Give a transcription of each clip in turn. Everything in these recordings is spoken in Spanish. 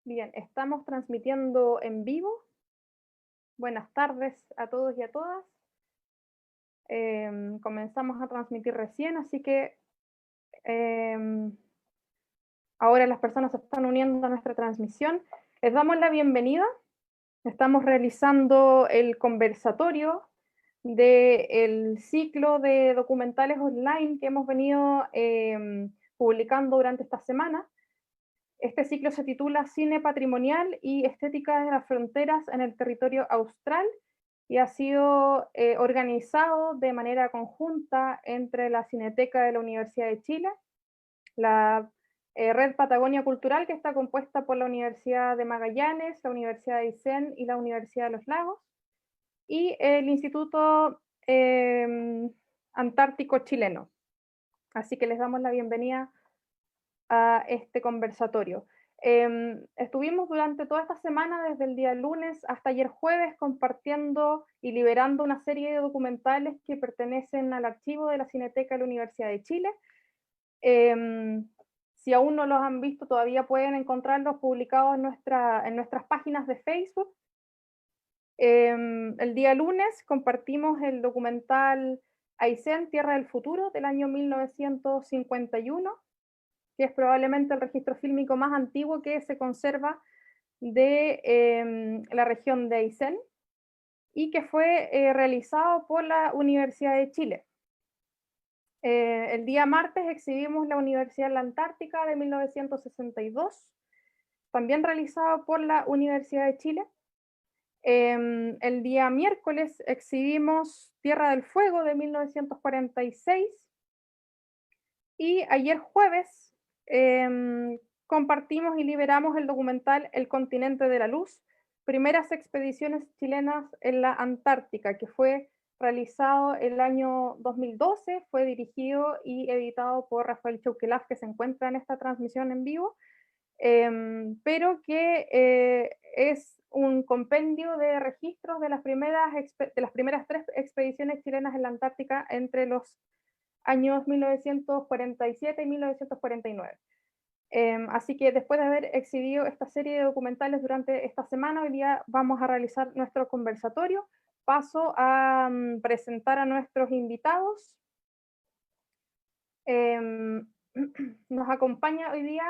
Bien, estamos transmitiendo en vivo. Buenas tardes a todos y a todas. Comenzamos a transmitir recién, así que em, ahora las personas se están uniendo a nuestra transmisión. Les damos la bienvenida. Estamos realizando el conversatorio del ciclo de documentales online que hemos venido publicando durante esta semana. Este ciclo se titula Cine patrimonial y estética de las fronteras en el territorio austral y ha sido organizado de manera conjunta entre la Cineteca de la Universidad de Chile, la Red Patagonia Cultural, que está compuesta por la Universidad de Magallanes, la Universidad de Aysén y la Universidad de los Lagos, y el Instituto Antártico Chileno. Así que les damos la bienvenida a este conversatorio. Estuvimos durante toda esta semana, desde el día lunes hasta ayer jueves, compartiendo y liberando una serie de documentales que pertenecen al archivo de la Cineteca de la Universidad de Chile. Si aún no los han visto, todavía pueden encontrarlos publicados en nuestras páginas de Facebook. El día lunes compartimos el documental Aysén, Tierra del Futuro, del año 1951, que es probablemente el registro fílmico más antiguo que se conserva de la región de Aysén y que fue realizado por la Universidad de Chile. El día martes exhibimos la Universidad de la Antártica de 1962, también realizado por la Universidad de Chile. El día miércoles exhibimos Tierra del Fuego de 1946 y ayer jueves compartimos y liberamos el documental El Continente de la Luz, primeras expediciones chilenas en la Antártica, que fue realizado el año 2012, fue dirigido y editado por Rafael Chauquelaf, que se encuentra en esta transmisión en vivo, pero que es un compendio de registros de las primeras 3 expediciones chilenas en la Antártica entre los años 1947 y 1949. Así que después de haber exhibido esta serie de documentales durante esta semana, hoy día vamos a realizar nuestro conversatorio. Paso a presentar a nuestros invitados. Nos acompaña hoy día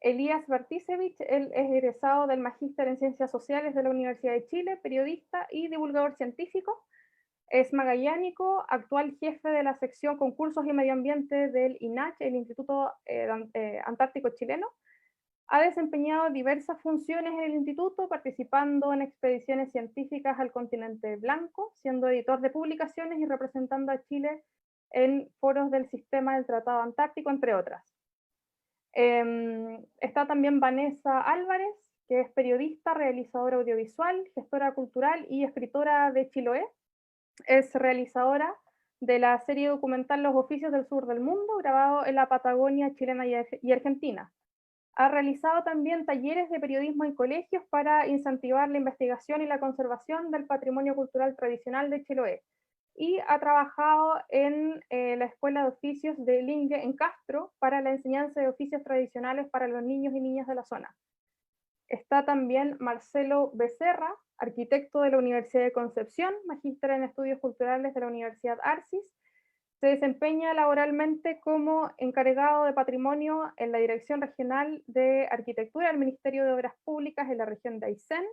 Elías Bartisevich. Él es egresado del Magíster en Ciencias Sociales de la Universidad de Chile, periodista y divulgador científico. Es magallánico, actual jefe de la sección Concursos y Medio Ambiente del INACH, el Instituto Antártico Chileno. Ha desempeñado diversas funciones en el instituto, participando en expediciones científicas al continente blanco, siendo editor de publicaciones y representando a Chile en foros del sistema del Tratado Antártico, entre otras. Está también Vanessa Álvarez, que es periodista, realizadora audiovisual, gestora cultural y escritora de Chiloé. Es realizadora de la serie documental Los Oficios del Sur del Mundo, grabado en la Patagonia chilena y Argentina. Ha realizado también talleres de periodismo en colegios para incentivar la investigación y la conservación del patrimonio cultural tradicional de Chiloé. Y ha trabajado en la Escuela de Oficios de Lingue en Castro para la enseñanza de oficios tradicionales para los niños y niñas de la zona. Está también Marcelo Becerra, arquitecto de la Universidad de Concepción, magíster en estudios culturales de la Universidad Arcis. Se desempeña laboralmente como encargado de patrimonio en la Dirección Regional de Arquitectura del Ministerio de Obras Públicas en la región de Aysén.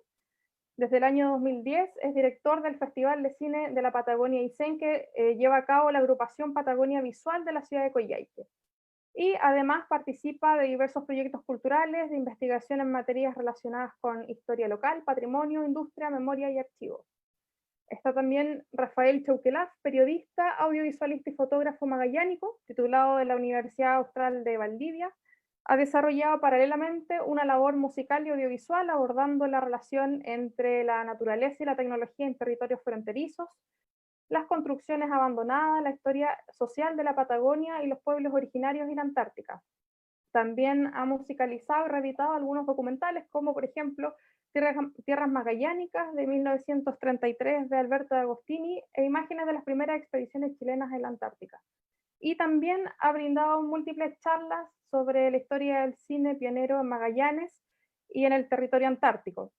Desde el año 2010 es director del Festival de Cine de la Patagonia Aysén, que lleva a cabo la agrupación Patagonia Visual de la ciudad de Coyhaique. Y además participa de diversos proyectos culturales de investigación en materias relacionadas con historia local, patrimonio, industria, memoria y archivo. Está también Rafael Chauquelaf, periodista, audiovisualista y fotógrafo magallánico, titulado de la Universidad Austral de Valdivia. Ha desarrollado paralelamente una labor musical y audiovisual abordando la relación entre la naturaleza y la tecnología en territorios fronterizos, las construcciones abandonadas, la historia social de la Patagonia y los pueblos originarios y la Antártica. También ha musicalizado y reeditado algunos documentales, como por ejemplo Tierras Magallánicas de 1933 de Alberto de Agostini e imágenes de las primeras expediciones chilenas en la Antártica. Y también ha brindado múltiples charlas sobre la historia del cine pionero en Magallanes y en el territorio antártico.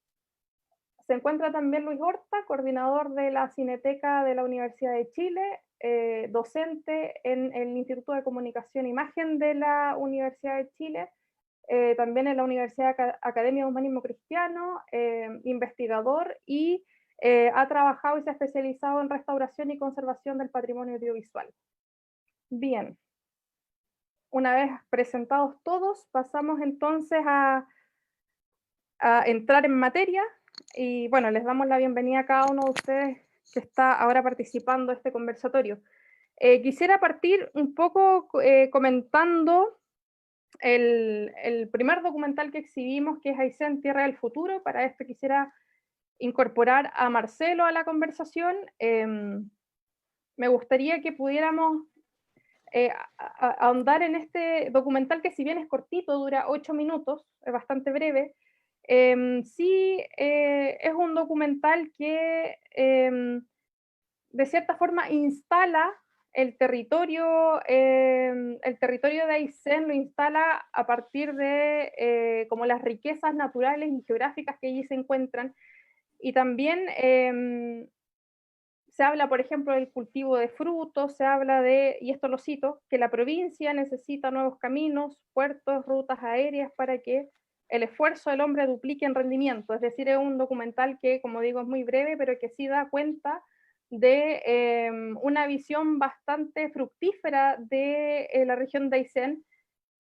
Se encuentra también Luis Horta, coordinador de la Cineteca de la Universidad de Chile, docente en el Instituto de Comunicación e Imagen de la Universidad de Chile, también en la Universidad Academia de Humanismo Cristiano, investigador y ha trabajado y se ha especializado en restauración y conservación del patrimonio audiovisual. Bien, una vez presentados todos, pasamos entonces a entrar en materia y bueno, les damos la bienvenida a cada uno de ustedes que está ahora participando de este conversatorio. Quisiera partir un poco comentando el primer documental que exhibimos, que es Aysén, Tierra del Futuro. Para esto quisiera incorporar a Marcelo a la conversación. Me gustaría que pudiéramos ahondar en este documental que si bien es cortito, dura 8 minutos, es bastante breve, sí es un documental que de cierta forma instala el territorio de Aysén lo instala a partir de como las riquezas naturales y geográficas que allí se encuentran, y también se habla, por ejemplo, del cultivo de frutos, se habla de, y esto lo cito, que la provincia necesita nuevos caminos, puertos, rutas aéreas para que el esfuerzo del hombre duplique en rendimiento. Es decir, es un documental que, como digo, es muy breve, pero que sí da cuenta de una visión bastante fructífera de la región de Aysén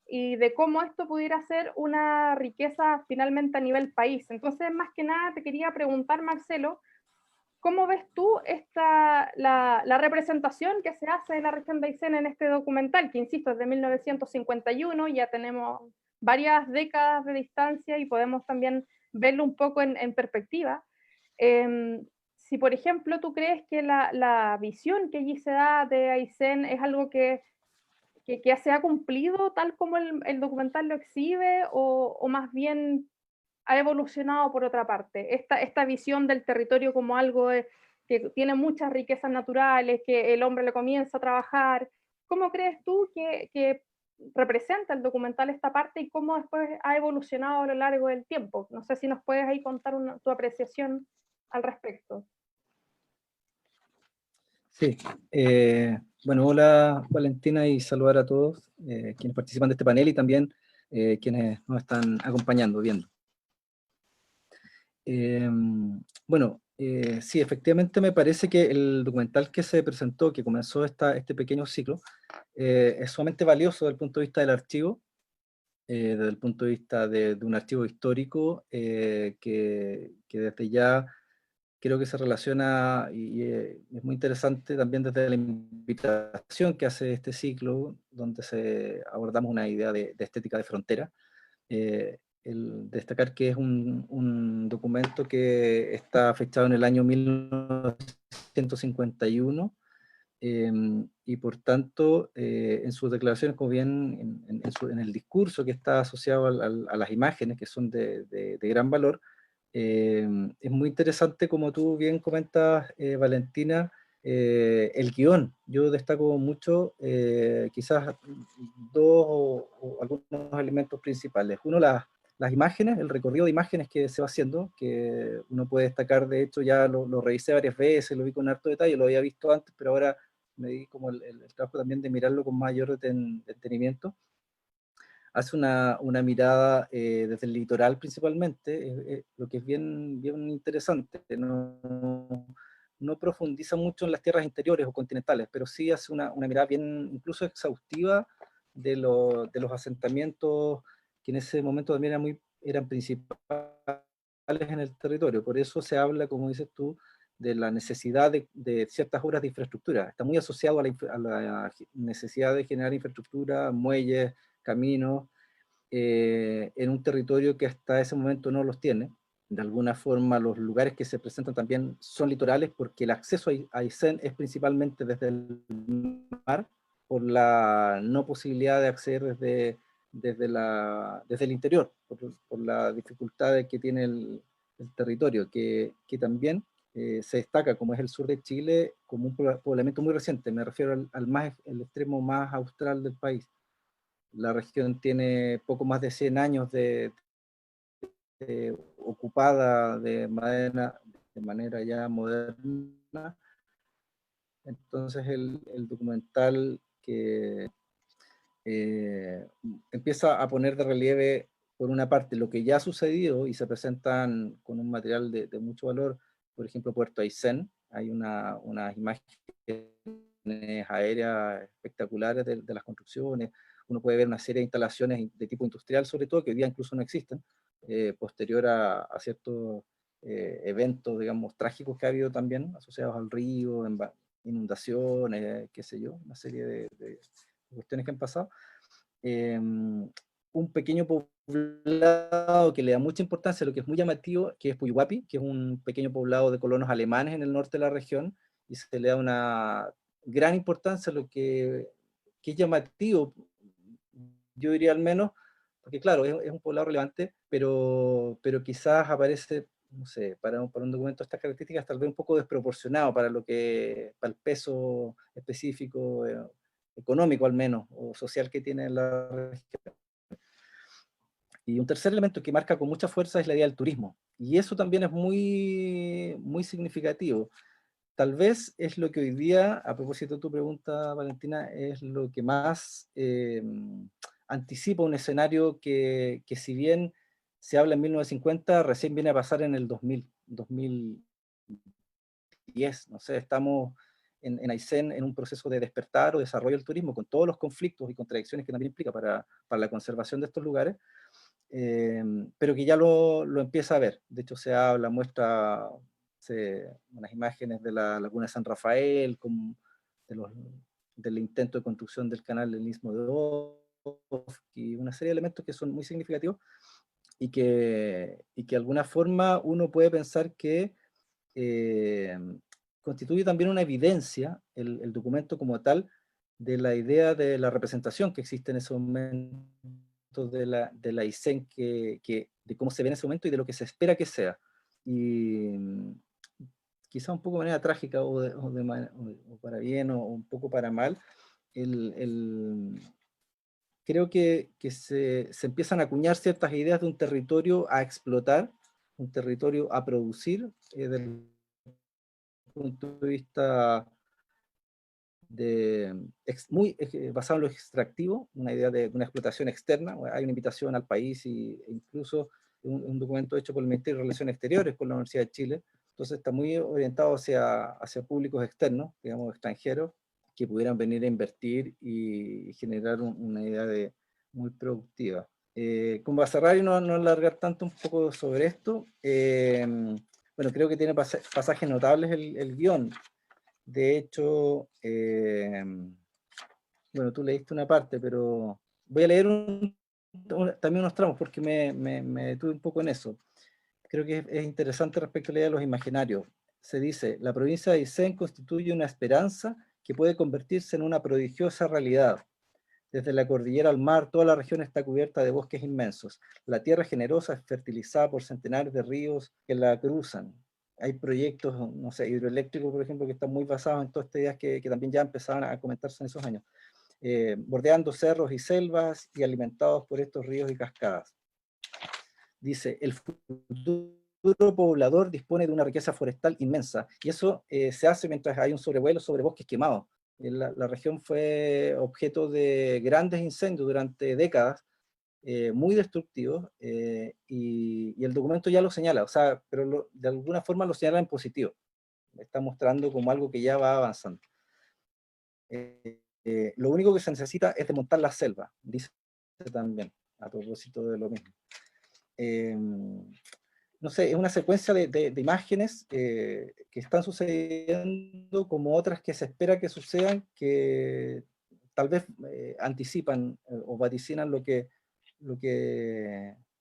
y de cómo esto pudiera ser una riqueza finalmente a nivel país. Entonces, más que nada, te quería preguntar, Marcelo, ¿cómo ves tú la representación que se hace de la región de Aysén en este documental? Que, insisto, es de 1951, ya tenemos varias décadas de distancia y podemos también verlo un poco en perspectiva. Si, por ejemplo, tú crees que la visión que allí se da de Aysén es algo que se ha cumplido tal como el documental lo exhibe, o más bien ha evolucionado por otra parte. Esta visión del territorio como algo que tiene muchas riquezas naturales, que el hombre le comienza a trabajar. ¿Cómo crees tú que representa el documental esta parte y cómo después ha evolucionado a lo largo del tiempo? No sé si nos puedes ahí contar tu apreciación al respecto. Sí, bueno, hola Valentina y saludar a todos quienes participan de este panel y también quienes nos están acompañando, viendo. Bueno, sí, efectivamente me parece que el documental que se presentó, que comenzó este pequeño ciclo, es sumamente valioso desde el punto de vista del archivo, desde el punto de vista de un archivo histórico que desde ya creo que se relaciona y es muy interesante también desde la invitación que hace este ciclo, donde abordamos una idea de estética de frontera. El destacar que es un documento que está fechado en el año 1951 y por tanto en sus declaraciones, como bien en el discurso que está asociado a las imágenes, que son de gran valor, es muy interesante, como tú bien comentas, Valentina, el guión. Yo destaco mucho quizás dos o algunos elementos principales. Uno, las imágenes, el recorrido de imágenes que se va haciendo, que uno puede destacar, de hecho ya lo revisé varias veces, lo vi con harto detalle, lo había visto antes, pero ahora me di como el trabajo también de mirarlo con mayor detenimiento. Hace una mirada desde el litoral principalmente, lo que es bien interesante. No profundiza mucho en las tierras interiores o continentales, pero sí hace una mirada bien incluso exhaustiva de los asentamientos que en ese momento también eran principales en el territorio. Por eso se habla, como dices tú, de la necesidad de ciertas obras de infraestructura. Está muy asociado a la necesidad de generar infraestructura, muelles, caminos, en un territorio que hasta ese momento no los tiene. De alguna forma los lugares que se presentan también son litorales porque el acceso a Aysén es principalmente desde el mar, por la no posibilidad de acceder desde el interior, por la dificultad que tiene el territorio, que también se destaca, como es el sur de Chile, como un poblamiento muy reciente. Me refiero el extremo más austral del país. La región tiene poco más de 100 años de ocupada de manera ya moderna. Entonces el documental que empieza a poner de relieve, por una parte, lo que ya ha sucedido y se presentan con un material de mucho valor, por ejemplo, Puerto Aysén, hay unas imágenes aéreas espectaculares de las construcciones, uno puede ver una serie de instalaciones de tipo industrial, sobre todo, que hoy día incluso no existen, posterior a ciertos eventos, digamos, trágicos que ha habido también, asociados al río, inundaciones, qué sé yo, una serie de cuestiones que han pasado. Un pequeño poblado que le da mucha importancia a lo que es muy llamativo, que es Puyuhuapi, que es un pequeño poblado de colonos alemanes en el norte de la región, y se le da una gran importancia a lo que es llamativo, yo diría al menos, porque claro, es un poblado relevante, pero quizás aparece, no sé, para un documento de estas características, tal vez un poco desproporcionado para para el peso específico, económico al menos, o social que tiene la región. Y un tercer elemento que marca con mucha fuerza es la idea del turismo. Y eso también es muy significativo. Tal vez es lo que hoy día, a propósito de tu pregunta, Valentina, es lo que más anticipa un escenario que si bien se habla en 1950, recién viene a pasar en el 2010. No sé, estamos en Aysén en un proceso de despertar o desarrollo del turismo, con todos los conflictos y contradicciones que también implica para la conservación de estos lugares, pero que ya lo empieza a ver. De hecho, se habla, muestra unas imágenes de la laguna de San Rafael, de los, del intento de construcción del canal del Istmo de Off, y una serie de elementos que son muy significativos y que de alguna forma uno puede pensar que eh, constituye también una evidencia, el documento como tal, de la idea de la representación que existe en ese momento de la Aysén, de cómo se ve en ese momento y de lo que se espera que sea. Y quizá un poco de manera trágica o para bien o un poco para mal, el, el, creo que se empiezan a acuñar ciertas ideas de un territorio a explotar, un territorio a producir, desde el punto de vista basado en lo extractivo, una idea de una explotación externa. Hay una invitación al país e incluso un documento hecho por el Ministerio de Relaciones Exteriores con la Universidad de Chile. Entonces está muy orientado hacia públicos externos, digamos extranjeros, que pudieran venir a invertir y generar una idea muy productiva. Como para cerrar y no alargar tanto un poco sobre esto, bueno, creo que tiene pasajes notables el guión. De hecho, bueno, tú leíste una parte, pero voy a leer también unos tramos porque me detuve un poco en eso. Creo que es interesante respecto a la idea de los imaginarios. Se dice, la provincia de Aysén constituye una esperanza que puede convertirse en una prodigiosa realidad. Desde la cordillera al mar, toda la región está cubierta de bosques inmensos. La tierra generosa es fertilizada por centenares de ríos que la cruzan. Hay proyectos, no sé, hidroeléctricos, por ejemplo, que están muy basados en todas estas ideas que también ya empezaban a comentarse en esos años. Bordeando cerros y selvas y alimentados por estos ríos y cascadas. Dice, el futuro poblador dispone de una riqueza forestal inmensa, y eso se hace mientras hay un sobrevuelo sobre bosques quemados. La región fue objeto de grandes incendios durante décadas, muy destructivos, y el documento ya lo señala, o sea, pero de alguna forma lo señala en positivo. Está mostrando como algo que ya va avanzando. Lo único que se necesita es desmontar la selva, dice también, a propósito de lo mismo. No sé, es una secuencia de imágenes que están sucediendo, como otras que se espera que sucedan, que tal vez anticipan o vaticinan lo que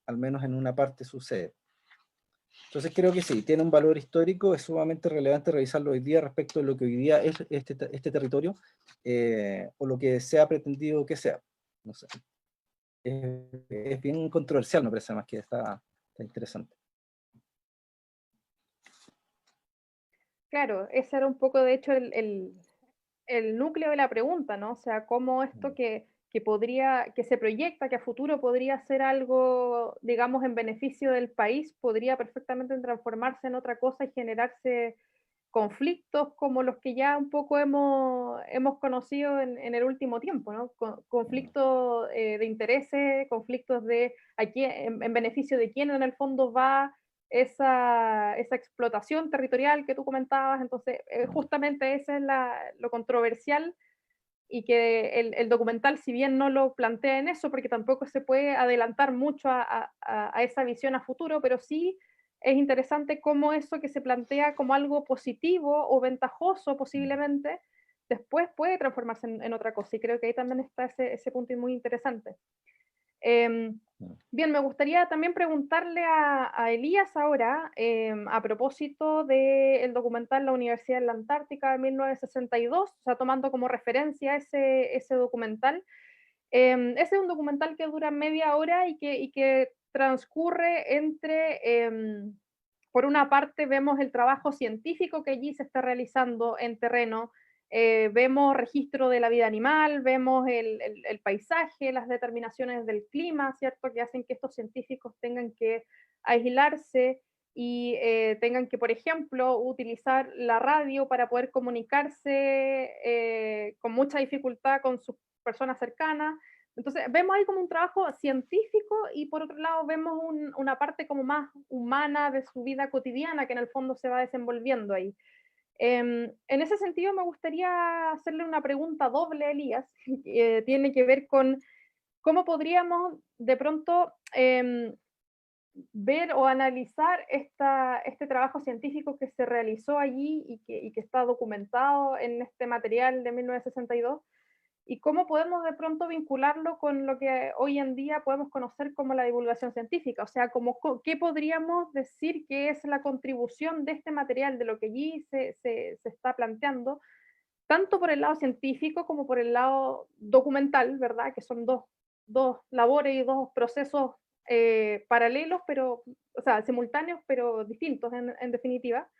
al menos en una parte sucede. Entonces creo que sí, tiene un valor histórico, es sumamente relevante revisarlo hoy día respecto de lo que hoy día es este territorio, o lo que se ha pretendido que sea. No sé. Es bien controversial, me parece, más que está interesante. Claro, ese era un poco, de hecho, el núcleo de la pregunta, ¿no? O sea, cómo esto que que se proyecta, que a futuro podría ser algo, digamos, en beneficio del país, podría perfectamente transformarse en otra cosa y generarse conflictos como los que ya un poco hemos conocido en el último tiempo, ¿no? Conflictos de intereses, conflictos de en beneficio de quién en el fondo va esa explotación territorial que tú comentabas. Entonces, justamente ese es lo controversial, y que el documental, si bien no lo plantea en eso, porque tampoco se puede adelantar mucho a esa visión a futuro, pero sí es interesante cómo eso que se plantea como algo positivo o ventajoso posiblemente, después puede transformarse en otra cosa. Y creo que ahí también está ese punto muy interesante. Bien, me gustaría también preguntarle a Elías ahora, a propósito del documental La Universidad en la Antártica de 1962, o sea, tomando como referencia ese documental. Ese es un documental que dura media hora y que transcurre por una parte vemos el trabajo científico que allí se está realizando en terreno, vemos registro de la vida animal, vemos el paisaje, las determinaciones del clima, ¿cierto? Que hacen que estos científicos tengan que aislarse y tengan que, por ejemplo, utilizar la radio para poder comunicarse con mucha dificultad con sus personas cercanas. Entonces, vemos ahí como un trabajo científico y por otro lado vemos una parte como más humana de su vida cotidiana que en el fondo se va desenvolviendo ahí. En ese sentido, me gustaría hacerle una pregunta doble a Elías, que tiene que ver con cómo podríamos de pronto ver o analizar este trabajo científico que se realizó allí y que está documentado en este material de 1962, y cómo podemos de pronto vincularlo con lo que hoy en día podemos conocer como la divulgación científica. O sea, ¿qué podríamos decir que es la contribución de este material, de lo que allí se está planteando, tanto por el lado científico como por el lado documental, ¿verdad? Que son dos labores y dos procesos paralelos, pero, o sea, simultáneos, pero distintos en definitiva.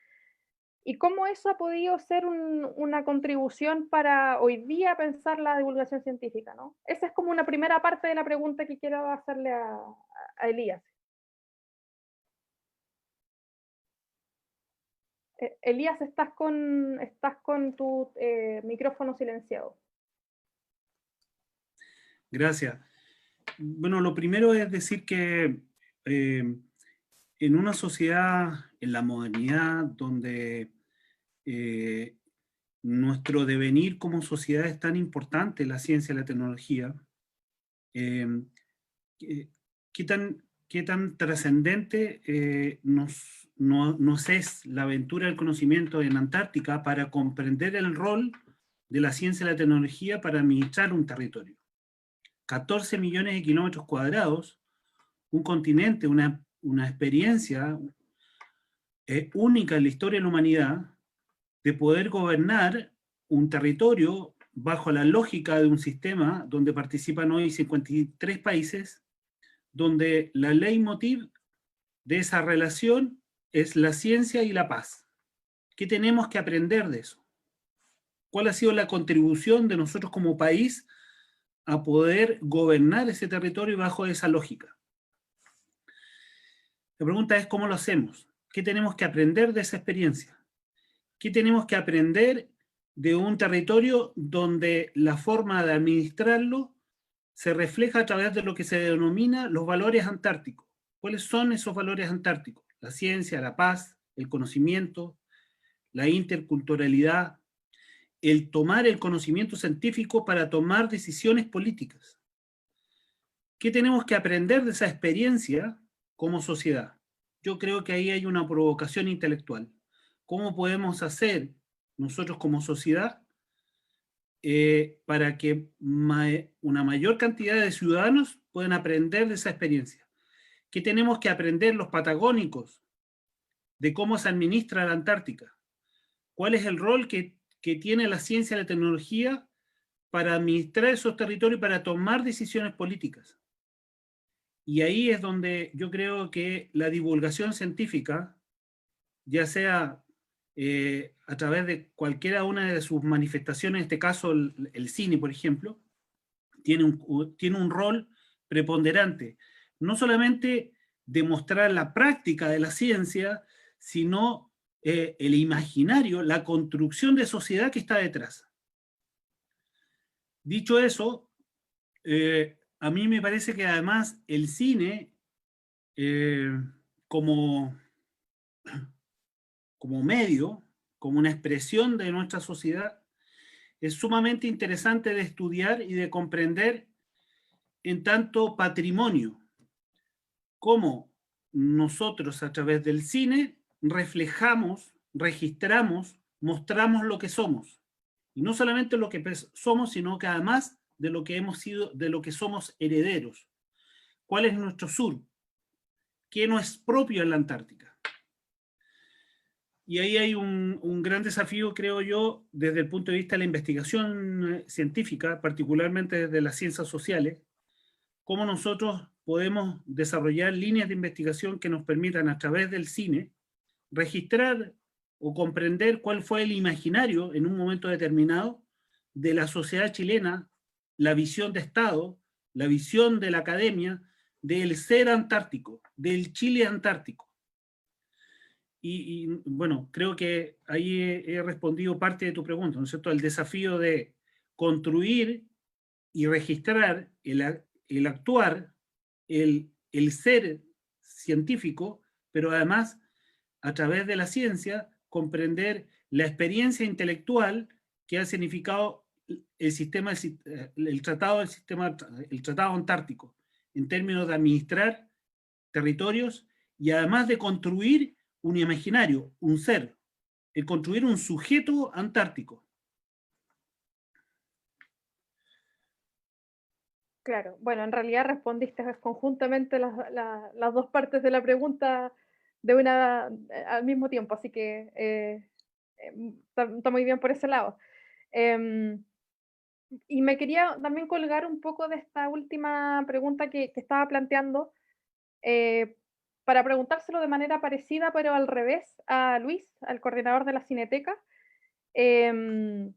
¿Y cómo eso ha podido ser una contribución para hoy día pensar la divulgación científica, ¿no? Esa es como una primera parte de la pregunta que quiero hacerle a Elías. Elías, estás con tu micrófono silenciado. Gracias. Bueno, lo primero es decir que en una sociedad, en la modernidad, donde nuestro devenir como sociedad es tan importante, la ciencia y la tecnología, ¿qué tan trascendente nos es la aventura del conocimiento en Antártica para comprender el rol de la ciencia y la tecnología para administrar un territorio? 14 millones de kilómetros cuadrados, un continente, una experiencia única en la historia de la humanidad, de poder gobernar un territorio bajo la lógica de un sistema donde participan hoy 53 países, donde la leitmotiv de esa relación es la ciencia y la paz. ¿Qué tenemos que aprender de eso? ¿Cuál ha sido la contribución de nosotros como país a poder gobernar ese territorio bajo esa lógica? La pregunta es cómo lo hacemos. ¿Qué tenemos que aprender de esa experiencia? ¿Qué tenemos que aprender de un territorio donde la forma de administrarlo se refleja a través de lo que se denomina los valores antárticos? ¿Cuáles son esos valores antárticos? La ciencia, la paz, el conocimiento, la interculturalidad, el tomar el conocimiento científico para tomar decisiones políticas. ¿Qué tenemos que aprender de esa experiencia como sociedad? Yo creo que ahí hay una provocación intelectual. ¿Cómo podemos hacer nosotros como sociedad para que una mayor cantidad de ciudadanos puedan aprender de esa experiencia? ¿Qué tenemos que aprender los patagónicos de cómo se administra la Antártica? ¿Cuál es el rol que tiene la ciencia y la tecnología para administrar esos territorios y para tomar decisiones políticas? Y ahí es donde yo creo que la divulgación científica, ya sea a través de cualquiera una de sus manifestaciones, en este caso el cine, por ejemplo, tiene un rol preponderante. No solamente demostrar la práctica de la ciencia, sino el imaginario, la construcción de sociedad que está detrás. Dicho eso, a mí me parece que además el cine, como medio, como una expresión de nuestra sociedad, es sumamente interesante de estudiar y de comprender en tanto patrimonio, cómo nosotros a través del cine reflejamos, registramos, mostramos lo que somos. Y no solamente lo que somos, sino que además de lo que hemos sido, de lo que somos herederos. ¿Cuál es nuestro sur? ¿Qué no es propio en la Antártica? Y ahí hay un gran desafío, creo yo, desde el punto de vista de la investigación científica, particularmente desde las ciencias sociales, cómo nosotros podemos desarrollar líneas de investigación que nos permitan a través del cine registrar o comprender cuál fue el imaginario en un momento determinado de la sociedad chilena, la visión de Estado, la visión de la academia, del ser antártico, del Chile antártico. Y bueno, creo que ahí he respondido parte de tu pregunta, ¿no es cierto? El desafío de construir y registrar el actuar, el ser científico, pero además, a través de la ciencia, comprender la experiencia intelectual que ha significado el tratado antártico, en términos de administrar territorios y además de construir un imaginario, un ser, el construir un sujeto antártico. Claro, bueno, en realidad respondiste conjuntamente las dos partes de la pregunta al mismo tiempo, así que está muy bien por ese lado. Em, y me quería también colgar un poco de esta última pregunta que estaba planteando, eh, para preguntárselo de manera parecida, pero al revés, a Luis, al coordinador de la Cineteca. Em,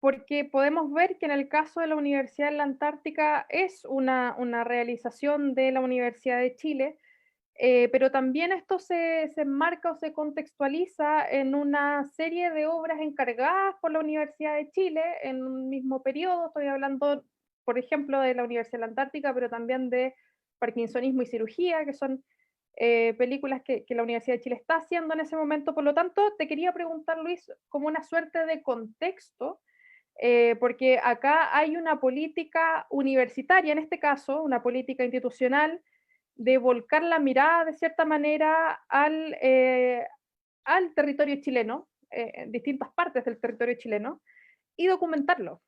Porque podemos ver que en el caso de la Universidad de la Antártica es una realización de la Universidad de Chile, pero también esto se enmarca o se contextualiza en una serie de obras encargadas por la Universidad de Chile en un mismo periodo. Estoy hablando, por ejemplo, de la Universidad de la Antártica, pero también de Parkinsonismo y Cirugía, que son películas que la Universidad de Chile está haciendo en ese momento. Por lo tanto, te quería preguntar, Luis, como una suerte de contexto, porque acá hay una política universitaria, en este caso, una política institucional, de volcar la mirada de cierta manera al territorio chileno, en distintas partes del territorio chileno, y documentarlo.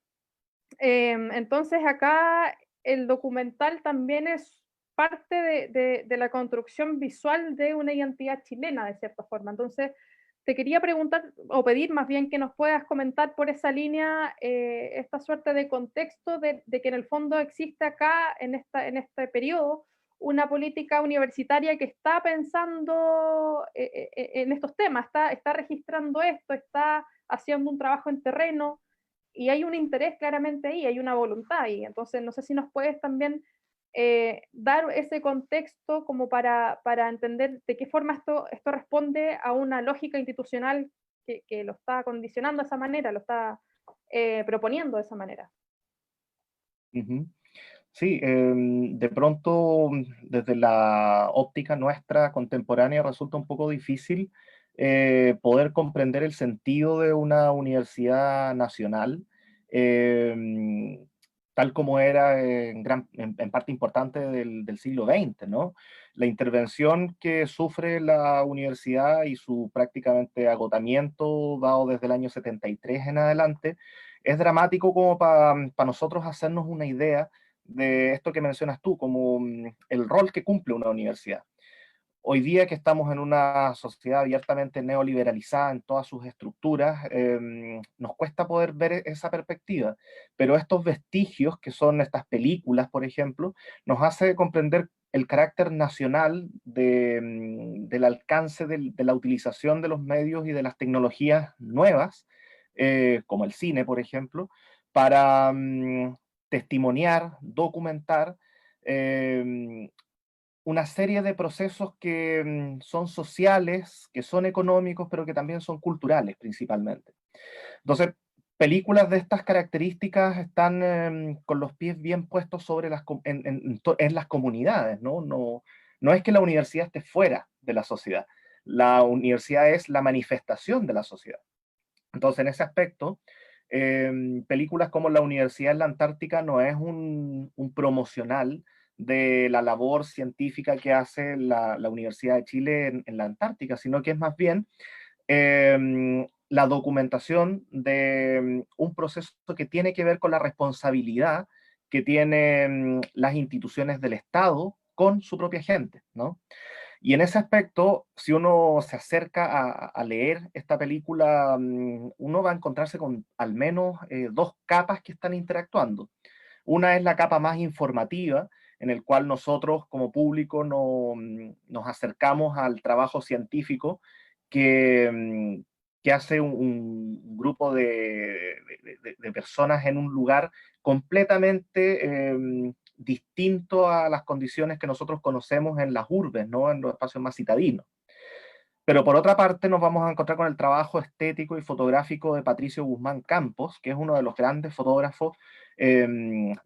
Entonces acá el documental también es parte de la construcción visual de una identidad chilena, de cierta forma. Entonces, te quería preguntar, o pedir más bien que nos puedas comentar por esa línea esta suerte de contexto de que en el fondo existe acá, en este periodo, una política universitaria que está pensando en estos temas, está registrando esto, está haciendo un trabajo en terreno, y hay un interés claramente ahí, hay una voluntad ahí. Entonces, no sé si nos puedes también dar ese contexto como para entender de qué forma esto responde a una lógica institucional que lo está condicionando de esa manera, lo está proponiendo de esa manera. Ujú. Sí, de pronto desde la óptica nuestra contemporánea resulta un poco difícil poder comprender el sentido de una universidad nacional, tal como era en parte importante del siglo XX, ¿no? La intervención que sufre la universidad y su prácticamente agotamiento dado desde el año 73 en adelante es dramático como para nosotros hacernos una idea de esto que mencionas tú, como el rol que cumple una universidad. Hoy día que estamos en una sociedad abiertamente neoliberalizada en todas sus estructuras, nos cuesta poder ver esa perspectiva, pero estos vestigios, que son estas películas, por ejemplo, nos hace comprender el carácter nacional del alcance de la utilización de los medios y de las tecnologías nuevas, como el cine, por ejemplo, para testimoniar, documentar una serie de procesos que son sociales, que son económicos, pero que también son culturales principalmente. Entonces, películas de estas características están con los pies bien puestos sobre en las comunidades, ¿no? No es que la universidad esté fuera de la sociedad, la universidad es la manifestación de la sociedad. Entonces, en ese aspecto, películas como La Universidad en la Antártica no es un promocional de la labor científica que hace la Universidad de Chile en la Antártica, sino que es más bien la documentación de un proceso que tiene que ver con la responsabilidad que tienen las instituciones del Estado con su propia gente, ¿no? Y en ese aspecto, si uno se acerca a leer esta película, uno va a encontrarse con al menos dos capas que están interactuando. Una es la capa más informativa, en el cual nosotros como público nos acercamos al trabajo científico que hace un grupo de personas en un lugar completamente distinto a las condiciones que nosotros conocemos en las urbes, ¿no? En los espacios más citadinos. Pero por otra parte nos vamos a encontrar con el trabajo estético y fotográfico de Patricio Guzmán Campos, que es uno de los grandes fotógrafos de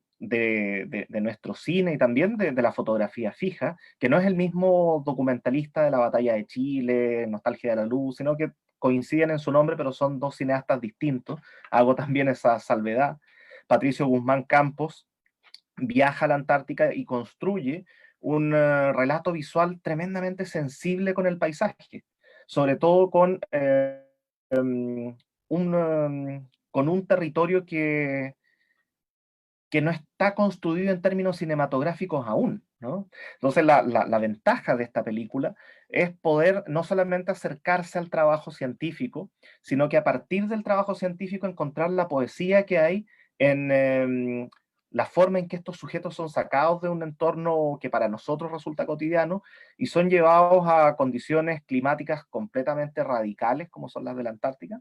nuestro cine y también de la fotografía fija, que no es el mismo documentalista de la Batalla de Chile, Nostalgia de la Luz, sino que coinciden en su nombre, pero son dos cineastas distintos. Hago también esa salvedad. Patricio Guzmán Campos viaja a la Antártica y construye un relato visual tremendamente sensible con el paisaje, sobre todo con un territorio que no está construido en términos cinematográficos aún, ¿no? Entonces la ventaja de esta película es poder no solamente acercarse al trabajo científico, sino que a partir del trabajo científico encontrar la poesía que hay en la forma en que estos sujetos son sacados de un entorno que para nosotros resulta cotidiano y son llevados a condiciones climáticas completamente radicales, como son las de la Antártica,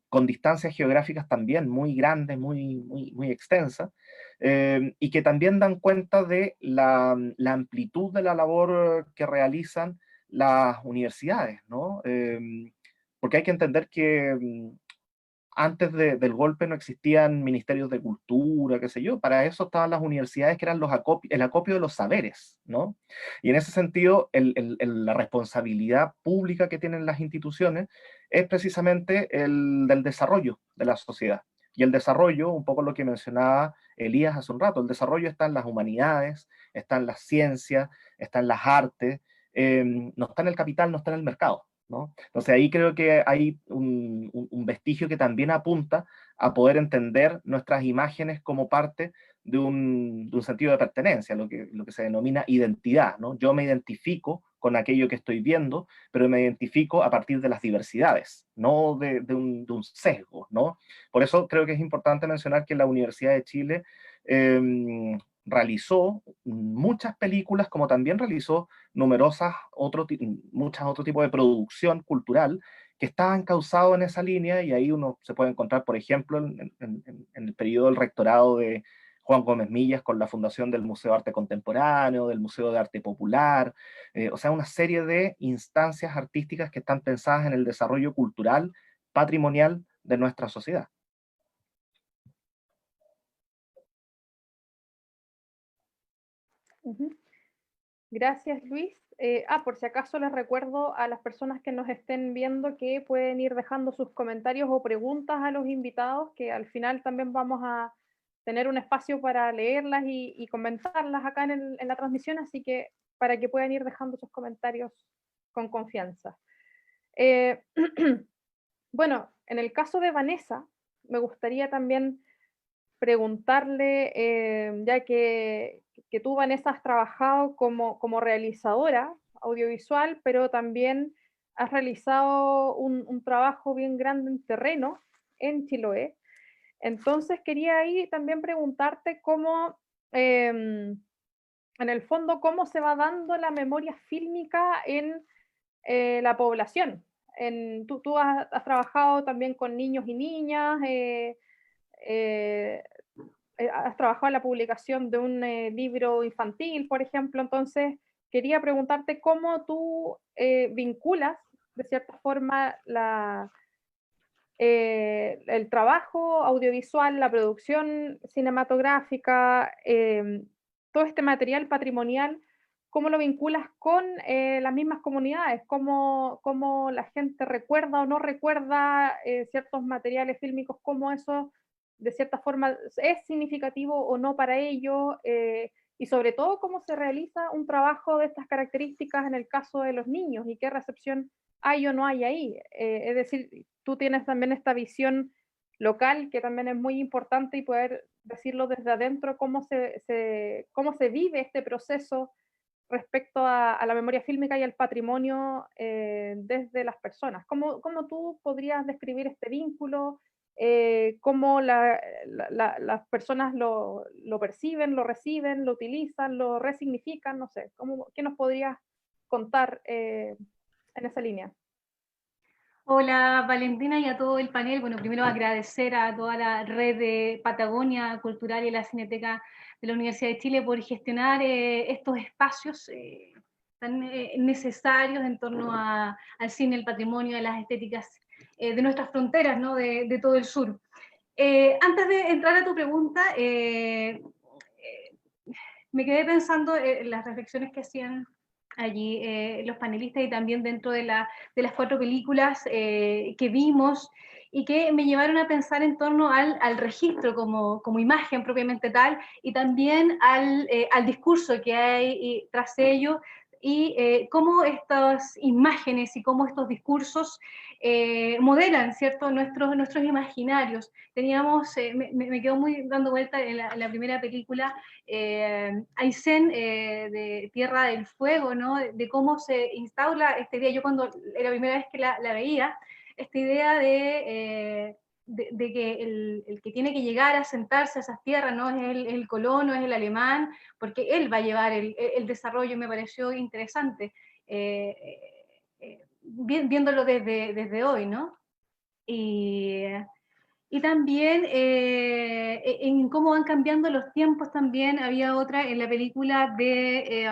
con distancias geográficas también muy grandes, muy extensas, y que también dan cuenta de la amplitud de la labor que realizan las universidades, ¿no? Porque hay que entender que antes del golpe no existían ministerios de cultura, qué sé yo, para eso estaban las universidades que eran el acopio de los saberes, ¿no? Y en ese sentido, la responsabilidad pública que tienen las instituciones es precisamente el del desarrollo de la sociedad. Y el desarrollo, un poco lo que mencionaba Elías hace un rato, el desarrollo está en las humanidades, está en las ciencias, está en las artes, no está en el capital, no está en el mercado, ¿no? Entonces ahí creo que hay un vestigio que también apunta a poder entender nuestras imágenes como parte de un sentido de pertenencia, lo que se denomina identidad, ¿no? Yo me identifico con aquello que estoy viendo, pero me identifico a partir de las diversidades, no de un sesgo, ¿no? Por eso creo que es importante mencionar que la Universidad de Chile realizó muchas películas, como también realizó muchas otro tipo de producción cultural que estaban causados en esa línea, y ahí uno se puede encontrar, por ejemplo, en el periodo del rectorado de Juan Gómez Millas con la fundación del Museo de Arte Contemporáneo, del Museo de Arte Popular, o sea, una serie de instancias artísticas que están pensadas en el desarrollo cultural, patrimonial de nuestra sociedad. Gracias, Luis. Por si acaso les recuerdo a las personas que nos estén viendo que pueden ir dejando sus comentarios o preguntas a los invitados, que al final también vamos a tener un espacio para leerlas y comentarlas acá en la transmisión, así que para que puedan ir dejando sus comentarios con confianza. Bueno, en el caso de Vanessa, me gustaría también preguntarle, ya que tú, Vanessa, has trabajado como realizadora audiovisual, pero también has realizado un trabajo bien grande en terreno en Chiloé. Entonces quería ahí también preguntarte cómo, en el fondo, cómo se va dando la memoria fílmica en la población. Tú has trabajado también con niños y niñas, has trabajado en la publicación de un libro infantil, por ejemplo, entonces quería preguntarte cómo tú vinculas, de cierta forma, el trabajo audiovisual, la producción cinematográfica, todo este material patrimonial, ¿cómo lo vinculas con las mismas comunidades? ¿Cómo la gente recuerda o no recuerda ciertos materiales fílmicos? ¿Cómo eso, de cierta forma, es significativo o no para ellos? Y sobre todo, ¿cómo se realiza un trabajo de estas características en el caso de los niños? ¿Y qué recepción hay o no hay ahí? Es decir, tú tienes también esta visión local que también es muy importante y poder decirlo desde adentro, cómo se vive este proceso respecto a la memoria fílmica y al patrimonio desde las personas. ¿Cómo tú podrías describir este vínculo? ¿Cómo las personas lo perciben, lo reciben, lo utilizan, lo resignifican? No sé, ¿qué nos podrías contar en esa línea? Hola Valentina y a todo el panel. Bueno, primero agradecer a toda la red de Patagonia Cultural y la Cineteca de la Universidad de Chile por gestionar estos espacios tan necesarios en torno al cine, el patrimonio, a las estéticas de nuestras fronteras, ¿no? de todo el sur. Antes de entrar a tu pregunta, me quedé pensando en las reflexiones que hacían allí los panelistas y también dentro de las 4 películas que vimos y que me llevaron a pensar en torno al registro como imagen propiamente tal y también al discurso que hay tras ello y cómo estas imágenes y cómo estos discursos modelan, ¿cierto?, nuestros imaginarios. Teníamos, me quedo muy dando vuelta en la primera película, Aysén, de Tierra del Fuego, ¿no? De cómo se instaura esta idea. Yo cuando era la primera vez que la veía, esta idea de que el que tiene que llegar a sentarse a esas tierras no es el colono, es el alemán, porque él va a llevar el desarrollo, me pareció interesante, viéndolo desde hoy, ¿no? Y también en cómo van cambiando los tiempos también. Había otra en la película de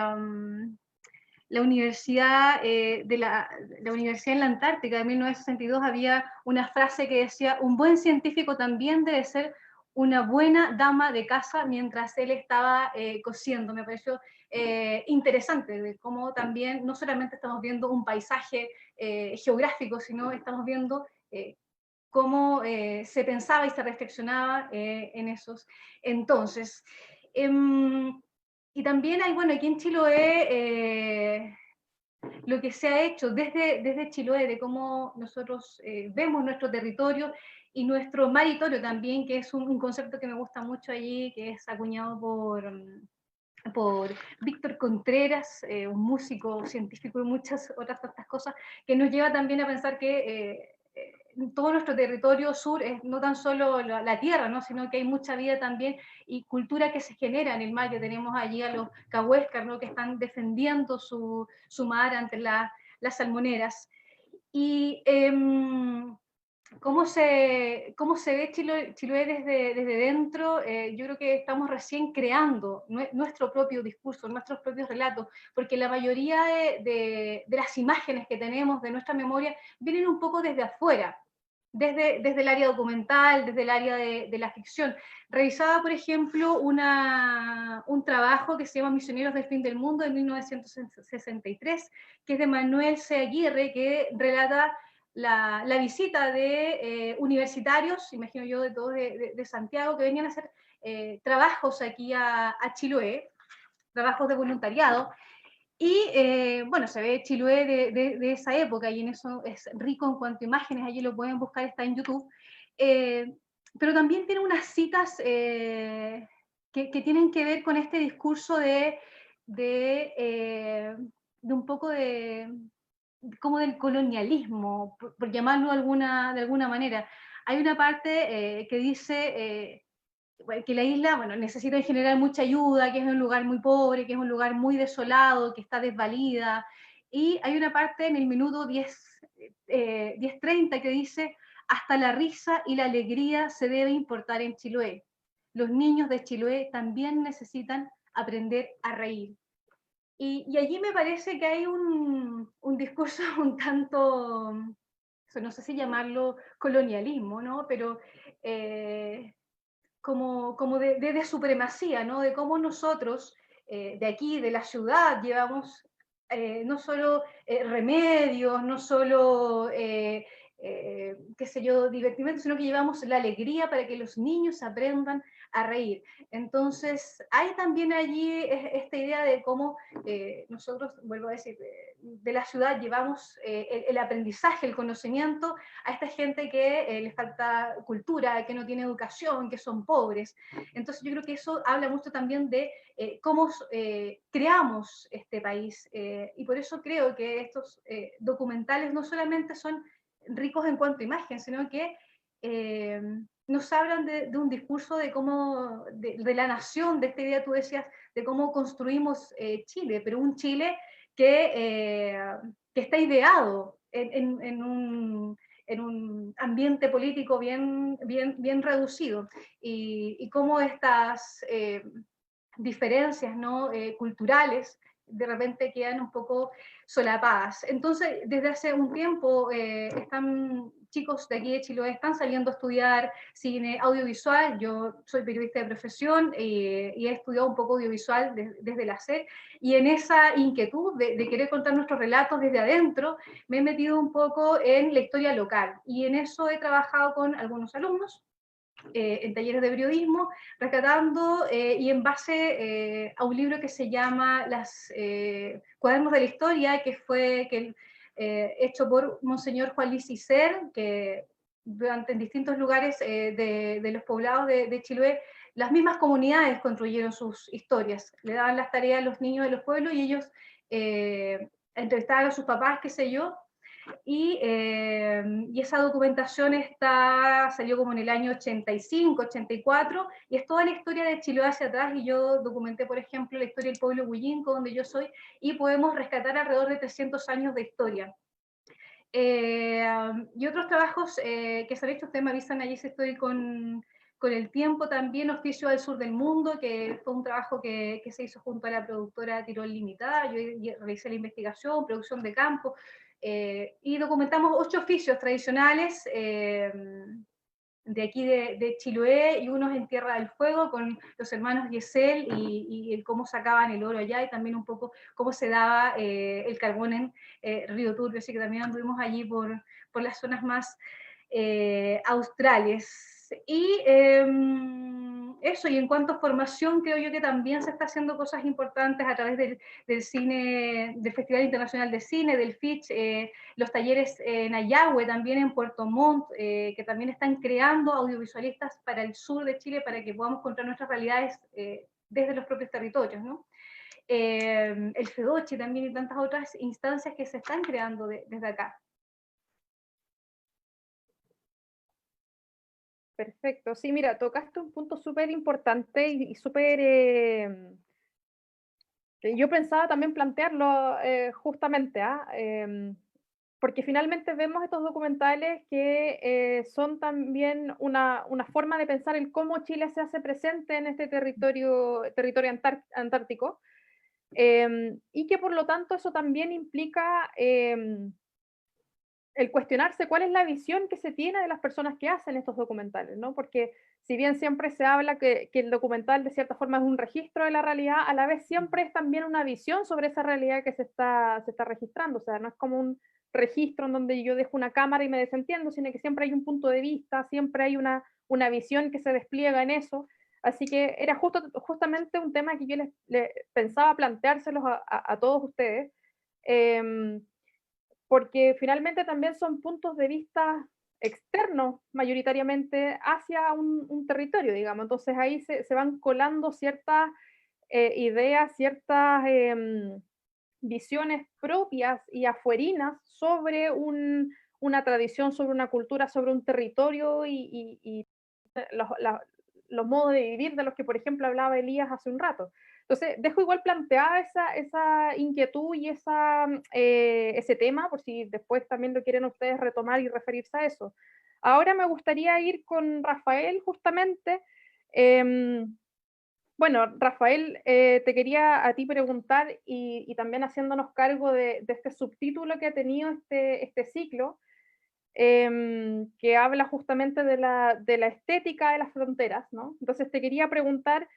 la Universidad la Universidad en la Antártica de 1962, había una frase que decía: un buen científico también debe ser una buena dama de casa, mientras él estaba cosiendo. Me pareció interesante de cómo también no solamente estamos viendo un paisaje geográfico, sino estamos viendo cómo se pensaba y se reflexionaba en esos entonces. Y también hay, bueno, aquí en Chiloé, lo que se ha hecho desde Chiloé, de cómo nosotros vemos nuestro territorio y nuestro maritorio también, que es un concepto que me gusta mucho allí, que es acuñado por Víctor Contreras, un músico, científico y muchas otras tantas cosas, que nos lleva también a pensar que todo nuestro territorio sur es no tan solo la tierra, ¿no? Sino que hay mucha vida también y cultura que se genera en el mar, que tenemos allí a los cahuéscar, ¿no? Que están defendiendo su mar ante las salmoneras. Y ¿cómo se ve Chiloé desde dentro? Yo creo que estamos recién creando nuestro propio discurso, nuestros propios relatos, porque la mayoría de las imágenes que tenemos de nuestra memoria vienen un poco desde afuera, desde el área documental, desde el área de la ficción. Revisaba, por ejemplo, un trabajo que se llama Misioneros del Fin del Mundo, de 1963, que es de Manuel C. Aguirre, que relata la visita de universitarios, imagino yo de todos de Santiago, que venían a hacer trabajos aquí a Chiloé, trabajos de voluntariado, y bueno, se ve Chiloé de esa época, y en eso es rico en cuanto a imágenes, allí lo pueden buscar, está en YouTube, pero también tiene unas citas que tienen que ver con este discurso de un poco como del colonialismo, por llamarlo de alguna manera. Hay una parte que dice que la isla, bueno, necesita en general mucha ayuda, que es un lugar muy pobre, que es un lugar muy desolado, que está desvalida, y hay una parte en el minuto 10:30 que dice: hasta la risa y la alegría se debe importar en Chiloé. los niños de Chiloé también necesitan aprender a reír. Y allí me parece que hay un discurso un tanto, no sé si llamarlo colonialismo, ¿no? Pero como de supremacía, ¿no? De cómo nosotros, de aquí, de la ciudad, llevamos no solo remedios, no solo, qué sé yo, divertimento, sino que llevamos la alegría para que los niños aprendan a reír. Entonces, hay también allí esta idea de cómo nosotros, vuelvo a decir, de la ciudad llevamos el aprendizaje, el conocimiento a esta gente que les falta cultura, que no tiene educación, que son pobres. Entonces yo creo que eso habla mucho también de cómo creamos este país, y por eso creo que estos documentales no solamente son ricos en cuanto a imagen, sino que nos hablan de un discurso de cómo, de la nación, de esta idea, tú decías, de cómo construimos Chile, pero un Chile que está ideado en un ambiente político bien reducido, y cómo estas diferencias, ¿no? Culturales de repente quedan un poco solapadas. Entonces, desde hace un tiempo están chicos de aquí de Chiloé, están saliendo a estudiar cine audiovisual. Yo soy periodista de profesión y he estudiado un poco audiovisual desde la SER, y en esa inquietud de querer contar nuestros relatos desde adentro, me he metido un poco en la historia local, y en eso he trabajado con algunos alumnos en talleres de periodismo, rescatando y en base a un libro que se llama Cuadernos de la Historia, que fue hecho por Monseñor Juan Luis Cicer, que en distintos lugares de los poblados de Chiloé, las mismas comunidades construyeron sus historias, le daban las tareas a los niños de los pueblos y ellos entrevistaban a sus papás, qué sé yo, y esa documentación salió como en el año 85, 84, y es toda la historia de Chiloé hacia atrás, y yo documenté, por ejemplo, la historia del pueblo Huillinco, donde yo soy, y podemos rescatar alrededor de 300 años de historia. Y otros trabajos que se han hecho, ustedes me avisan allí si estoy con el tiempo también, Oficio del Sur del Mundo, que fue un trabajo que se hizo junto a la productora Tirol Limitada. Yo realicé la investigación, producción de campo, y documentamos 8 oficios tradicionales de aquí de Chiloé, y unos en Tierra del Fuego con los hermanos Gesell, y cómo sacaban el oro allá, y también un poco cómo se daba el carbón en Río Turbio, así que también anduvimos allí por las zonas más australes. Y eso, y en cuanto a formación, creo yo que también se está haciendo cosas importantes a través del cine, del Festival Internacional de Cine, del FICH, los talleres en Ayahue, también en Puerto Montt, que también están creando audiovisualistas para el sur de Chile, para que podamos contar nuestras realidades desde los propios territorios, ¿no? El FEDOCHI también, y tantas otras instancias que se están creando desde acá. Perfecto. Sí, mira, tocaste un punto súper importante y súper... yo pensaba también plantearlo justamente, porque finalmente vemos estos documentales que son también una forma de pensar en cómo Chile se hace presente en este territorio antártico, y que por lo tanto eso también implica el cuestionarse cuál es la visión que se tiene de las personas que hacen estos documentales, ¿no? Porque si bien siempre se habla que el documental de cierta forma es un registro de la realidad, a la vez siempre es también una visión sobre esa realidad que se está registrando. O sea, no es como un registro en donde yo dejo una cámara y me desentiendo, sino que siempre hay un punto de vista, siempre hay una visión que se despliega en eso. Así que era justamente un tema que yo les pensaba planteárselos a todos ustedes, porque finalmente también son puntos de vista externos mayoritariamente hacia un territorio, digamos. Entonces ahí se van colando ciertas ideas, ciertas visiones propias y afuerinas sobre una tradición, sobre una cultura, sobre un territorio, y los modos de vivir de los que, por ejemplo, hablaba Elías hace un rato. Entonces, dejo igual planteada esa inquietud y ese tema, por si después también lo quieren ustedes retomar y referirse a eso. Ahora me gustaría ir con Rafael, justamente, Bueno, Rafael, te quería a ti preguntar y también haciéndonos cargo de este subtítulo que ha tenido este ciclo, que habla justamente de la estética de las fronteras, ¿no? Entonces te quería preguntar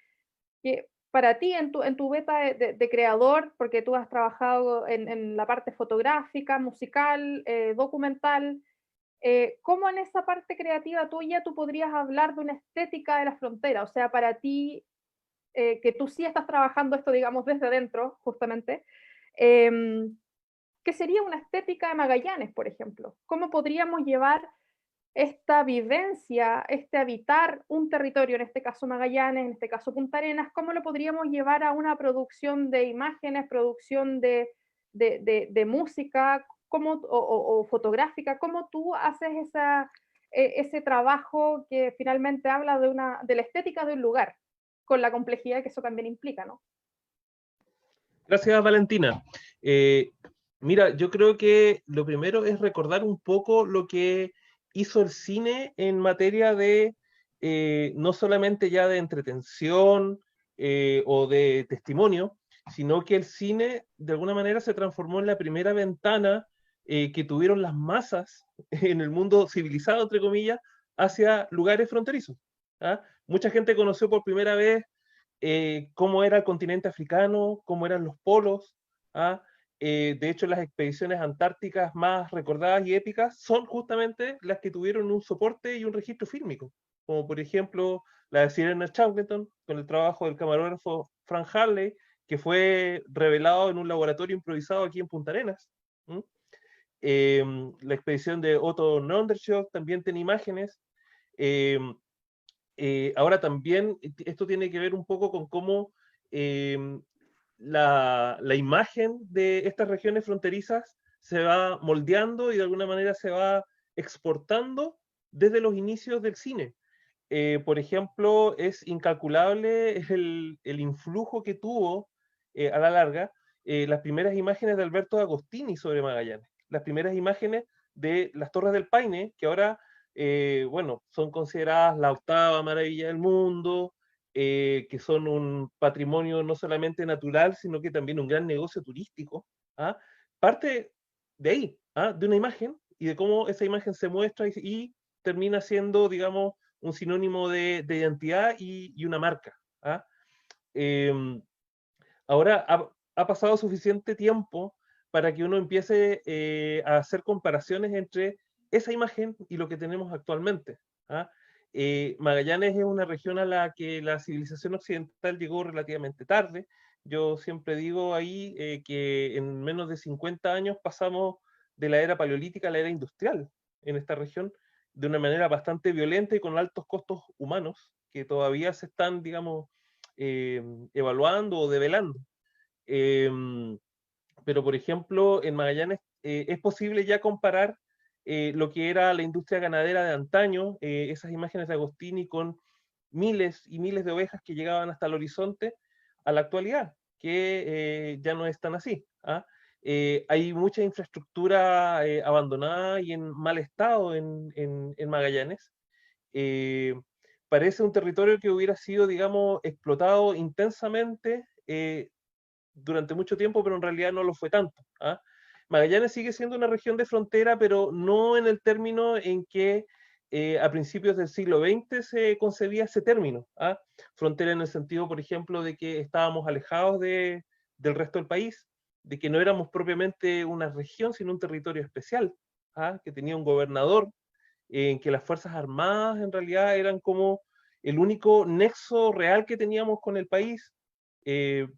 que para ti en tu beta de creador, porque tú has trabajado en la parte fotográfica, musical, documental, ¿cómo en esa parte creativa tuya tú podrías hablar de una estética de la frontera? O sea, para ti, que tú sí estás trabajando esto, digamos, desde dentro, justamente, ¿qué sería una estética de Magallanes, por ejemplo? ¿Cómo podríamos llevar esta vivencia, este habitar un territorio, en este caso Magallanes, en este caso Punta Arenas, cómo lo podríamos llevar a una producción de imágenes, producción de música o fotográfica? ¿Cómo tú haces ese trabajo que finalmente habla de la estética de un lugar, con la complejidad que eso también implica, ¿no? Gracias, Valentina. Mira, yo creo que lo primero es recordar un poco lo que hizo el cine en materia de no solamente ya de entretención o de testimonio, sino que el cine de alguna manera se transformó en la primera ventana que tuvieron las masas en el mundo civilizado, entre comillas, hacia lugares fronterizos. ¿Ah? Mucha gente conoció por primera vez cómo era el continente africano, cómo eran los polos. ¿Ah? De hecho, las expediciones antárticas más recordadas y épicas son justamente las que tuvieron un soporte y un registro fílmico, como por ejemplo la de Sir Ernest Shackleton, con el trabajo del camarógrafo Frank Harley, que fue revelado en un laboratorio improvisado aquí en Punta Arenas. La expedición de Otto Nordenskiöld también tiene imágenes. Ahora también esto tiene que ver un poco con cómo la imagen de estas regiones fronterizas se va moldeando y de alguna manera se va exportando desde los inicios del cine. Por ejemplo, es incalculable el influjo que tuvo a la larga las primeras imágenes de Alberto Agostini sobre Magallanes, las primeras imágenes de las Torres del Paine, que ahora bueno, son consideradas la octava maravilla del mundo, que son un patrimonio no solamente natural, sino que también un gran negocio turístico. ¿Ah? Parte de ahí, ¿ah? De una imagen y de cómo esa imagen se muestra y termina siendo, digamos, un sinónimo de identidad y una marca. ¿Ah? Ahora ha pasado suficiente tiempo para que uno empiece a hacer comparaciones entre esa imagen y lo que tenemos actualmente. ¿Ah? Magallanes es una región a la que la civilización occidental llegó relativamente tarde. Yo siempre digo ahí que en menos de 50 años pasamos de la era paleolítica a la era industrial en esta región de una manera bastante violenta y con altos costos humanos que todavía se están, digamos, evaluando o develando. Pero, por ejemplo, en Magallanes es posible ya comparar lo que era la industria ganadera de antaño, esas imágenes de Agostini con miles y miles de ovejas que llegaban hasta el horizonte, a la actualidad, que ya no es tan así. ¿Ah? Hay mucha infraestructura abandonada y en mal estado en Magallanes. Parece un territorio que hubiera sido, digamos, explotado intensamente durante mucho tiempo, pero en realidad no lo fue tanto. ¿Ah? Magallanes sigue siendo una región de frontera, pero no en el término en que a principios del siglo XX se concebía ese término. ¿Ah? Frontera en el sentido, por ejemplo, de que estábamos alejados del resto del país, de que no éramos propiamente una región, sino un territorio especial, ¿ah? Que tenía un gobernador, en que las Fuerzas Armadas en realidad eran como el único nexo real que teníamos con el país.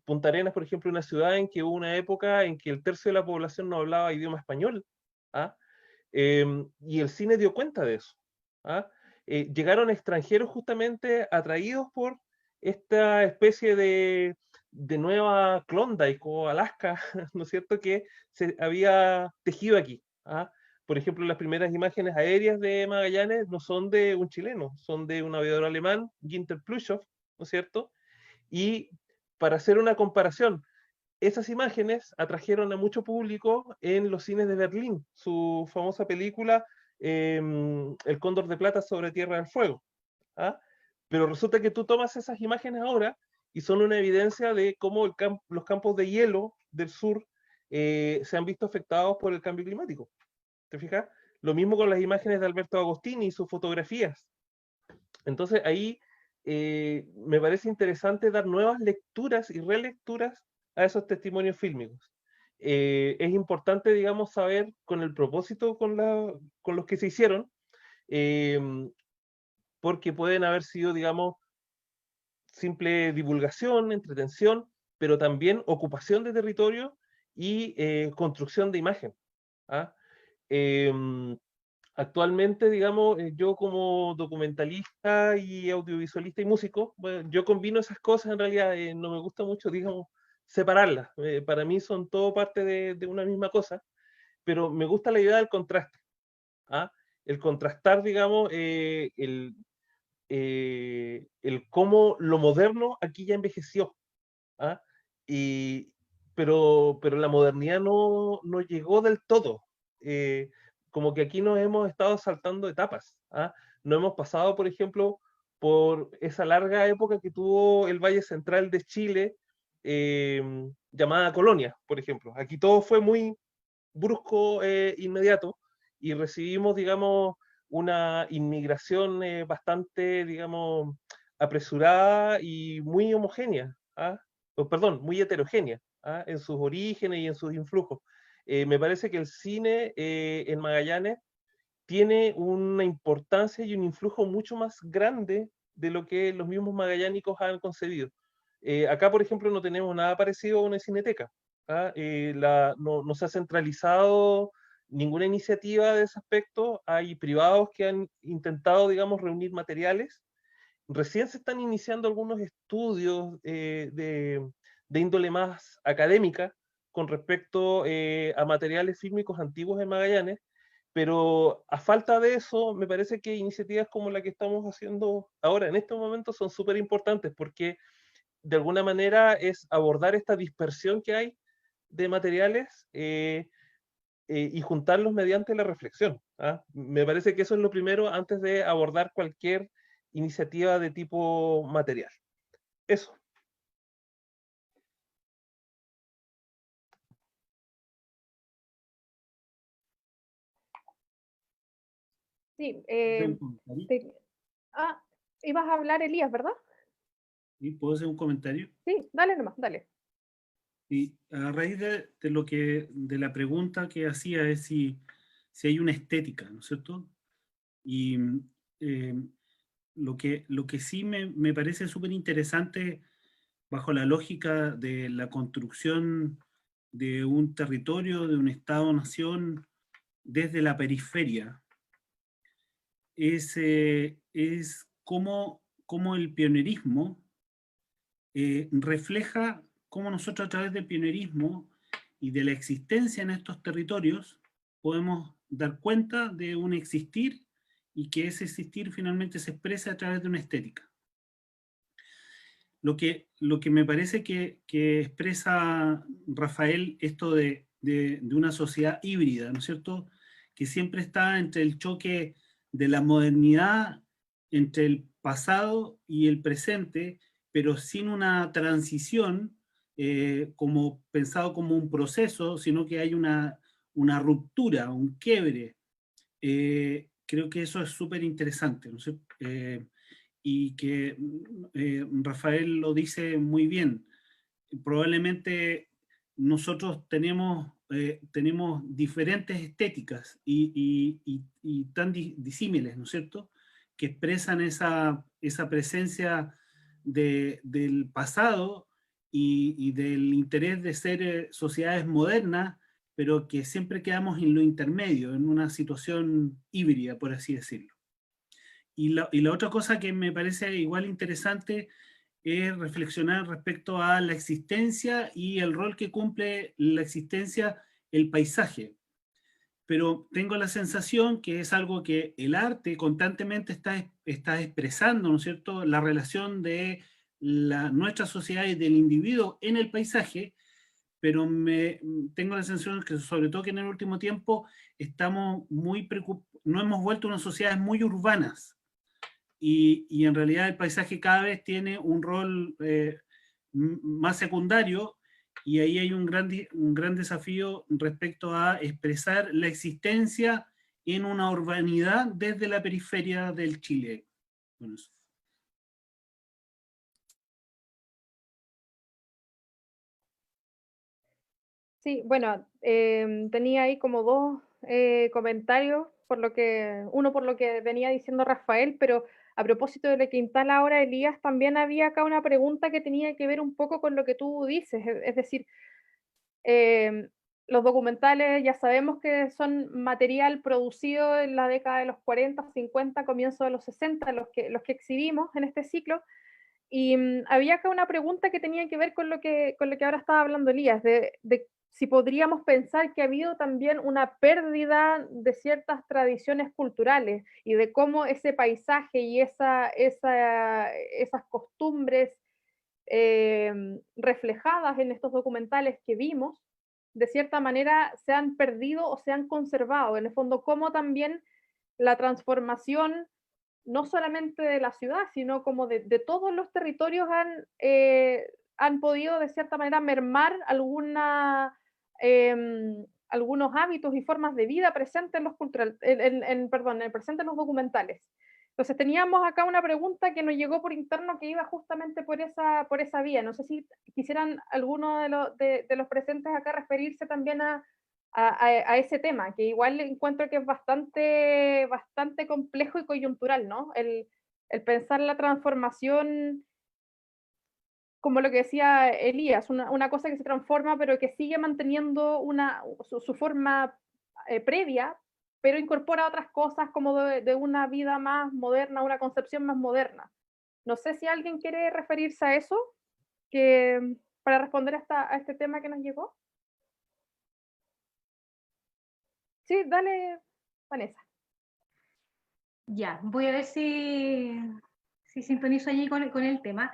Punta Arenas, por ejemplo, una ciudad en que hubo una época en que el tercio de la población no hablaba idioma español. ¿Ah? Y el cine dio cuenta de eso. ¿Ah? Llegaron extranjeros justamente atraídos por esta especie de nueva Klondike o Alaska, ¿no es cierto?, que se había tejido aquí. ¿Ah? Por ejemplo, las primeras imágenes aéreas de Magallanes no son de un chileno, son de un aviador alemán, Günter Pluschow, ¿no es cierto? Y para hacer una comparación, esas imágenes atrajeron a mucho público en los cines de Berlín, su famosa película El Cóndor de Plata sobre Tierra del Fuego. ¿Ah? Pero resulta que tú tomas esas imágenes ahora y son una evidencia de cómo los campos de hielo del sur se han visto afectados por el cambio climático. ¿Te fijas? Lo mismo con las imágenes de Alberto Agostini y sus fotografías. Entonces ahí me parece interesante dar nuevas lecturas y relecturas a esos testimonios fílmicos. Es importante, digamos, saber con el propósito con los que se hicieron, porque pueden haber sido, digamos, simple divulgación, entretención, pero también ocupación de territorio y construcción de imagen. ¿Ah? Actualmente, digamos, yo como documentalista y audiovisualista y músico, bueno, yo combino esas cosas, en realidad no me gusta mucho, digamos, separarlas. Para mí son todo parte de una misma cosa, pero me gusta la idea del contraste. ¿Ah? El contrastar, digamos, el cómo lo moderno aquí ya envejeció. ¿Ah? Pero la modernidad no llegó del todo. Como que aquí nos hemos estado saltando etapas. ¿Ah? No hemos pasado, por ejemplo, por esa larga época que tuvo el Valle Central de Chile, llamada Colonia, por ejemplo. Aquí todo fue muy brusco, inmediato, y recibimos, digamos, una inmigración bastante, digamos, apresurada y muy homogénea, ¿ah? Perdón, muy heterogénea, ¿ah? En sus orígenes y en sus influjos. Me parece que el cine en Magallanes tiene una importancia y un influjo mucho más grande de lo que los mismos magallánicos han concebido. Acá, por ejemplo, no tenemos nada parecido a una cineteca. ¿Ah? No se ha centralizado ninguna iniciativa de ese aspecto. Hay privados que han intentado, digamos, reunir materiales. Recién se están iniciando algunos estudios de índole más académica con respecto a materiales fílmicos antiguos en Magallanes, pero a falta de eso, me parece que iniciativas como la que estamos haciendo ahora, en este momento, son súper importantes, porque de alguna manera es abordar esta dispersión que hay de materiales y juntarlos mediante la reflexión. ¿Ah? Me parece que eso es lo primero antes de abordar cualquier iniciativa de tipo material. Eso. Sí, ¿Puedo hacer un comentario? ibas a hablar, Elías, ¿verdad? ¿Sí? ¿Puedo hacer un comentario? Sí, dale nomás, dale. Y a raíz de la pregunta que hacía es si hay una estética, ¿no es cierto? Y lo que sí me parece súper interesante bajo la lógica de la construcción de un territorio, de un Estado-nación desde la periferia, es cómo el pionerismo refleja cómo nosotros a través del pionerismo y de la existencia en estos territorios podemos dar cuenta de un existir y que ese existir finalmente se expresa a través de una estética. Lo que me parece que expresa Rafael, esto de una sociedad híbrida, ¿no es cierto?, que siempre está entre el choque de la modernidad, entre el pasado y el presente, pero sin una transición como pensado como un proceso, sino que hay una ruptura, un quiebre. Creo que eso es súper interesante, ¿no es cierto? Y que Rafael lo dice muy bien. Probablemente nosotros tenemos diferentes estéticas y tan disímiles, ¿no es cierto?, que expresan esa presencia del pasado y del interés de ser sociedades modernas, pero que siempre quedamos en lo intermedio, en una situación híbrida, por así decirlo. Y la otra cosa que me parece igual interesante es reflexionar respecto a la existencia y el rol que cumple la existencia el paisaje. Pero tengo la sensación que es algo que el arte constantemente está expresando, ¿no es cierto?, la relación de nuestra sociedad y del individuo en el paisaje, pero tengo la sensación que sobre todo que en el último tiempo estamos muy preocupados, no hemos vuelto unas sociedades muy urbanas. y en realidad el paisaje cada vez tiene un rol más secundario, y ahí hay un gran desafío respecto a expresar la existencia en una urbanidad desde la periferia del Chile. Bueno, eso. Sí, bueno, tenía ahí como dos comentarios, uno por lo que venía diciendo Rafael, pero a propósito de lo que instala ahora Elías, también había acá una pregunta que tenía que ver un poco con lo que tú dices, es decir, los documentales ya sabemos que son material producido en la década de los 40, 50, comienzo de los 60, los que exhibimos en este ciclo. Y había acá una pregunta que tenía que ver con lo que ahora estaba hablando Elías, de si podríamos pensar que ha habido también una pérdida de ciertas tradiciones culturales y de cómo ese paisaje y esas costumbres reflejadas en estos documentales que vimos, de cierta manera se han perdido o se han conservado. En el fondo, cómo también la transformación no solamente de la ciudad, sino como de todos los territorios han podido de cierta manera mermar algunos hábitos y formas de vida presentes en los presentes en los documentales. Entonces teníamos acá una pregunta que nos llegó por interno que iba justamente por esa vía. No sé si quisieran alguno de los presentes acá referirse también a ese tema, que igual encuentro que es bastante complejo y coyuntural, ¿no? El pensar la transformación, como lo que decía Elías, una cosa que se transforma pero que sigue manteniendo su forma previa, pero incorpora otras cosas como de una vida más moderna, una concepción más moderna. No sé si alguien quiere referirse a eso para responder a este tema que nos llegó. Sí, dale, Vanessa. Ya, voy a ver si sintonizo allí con el tema.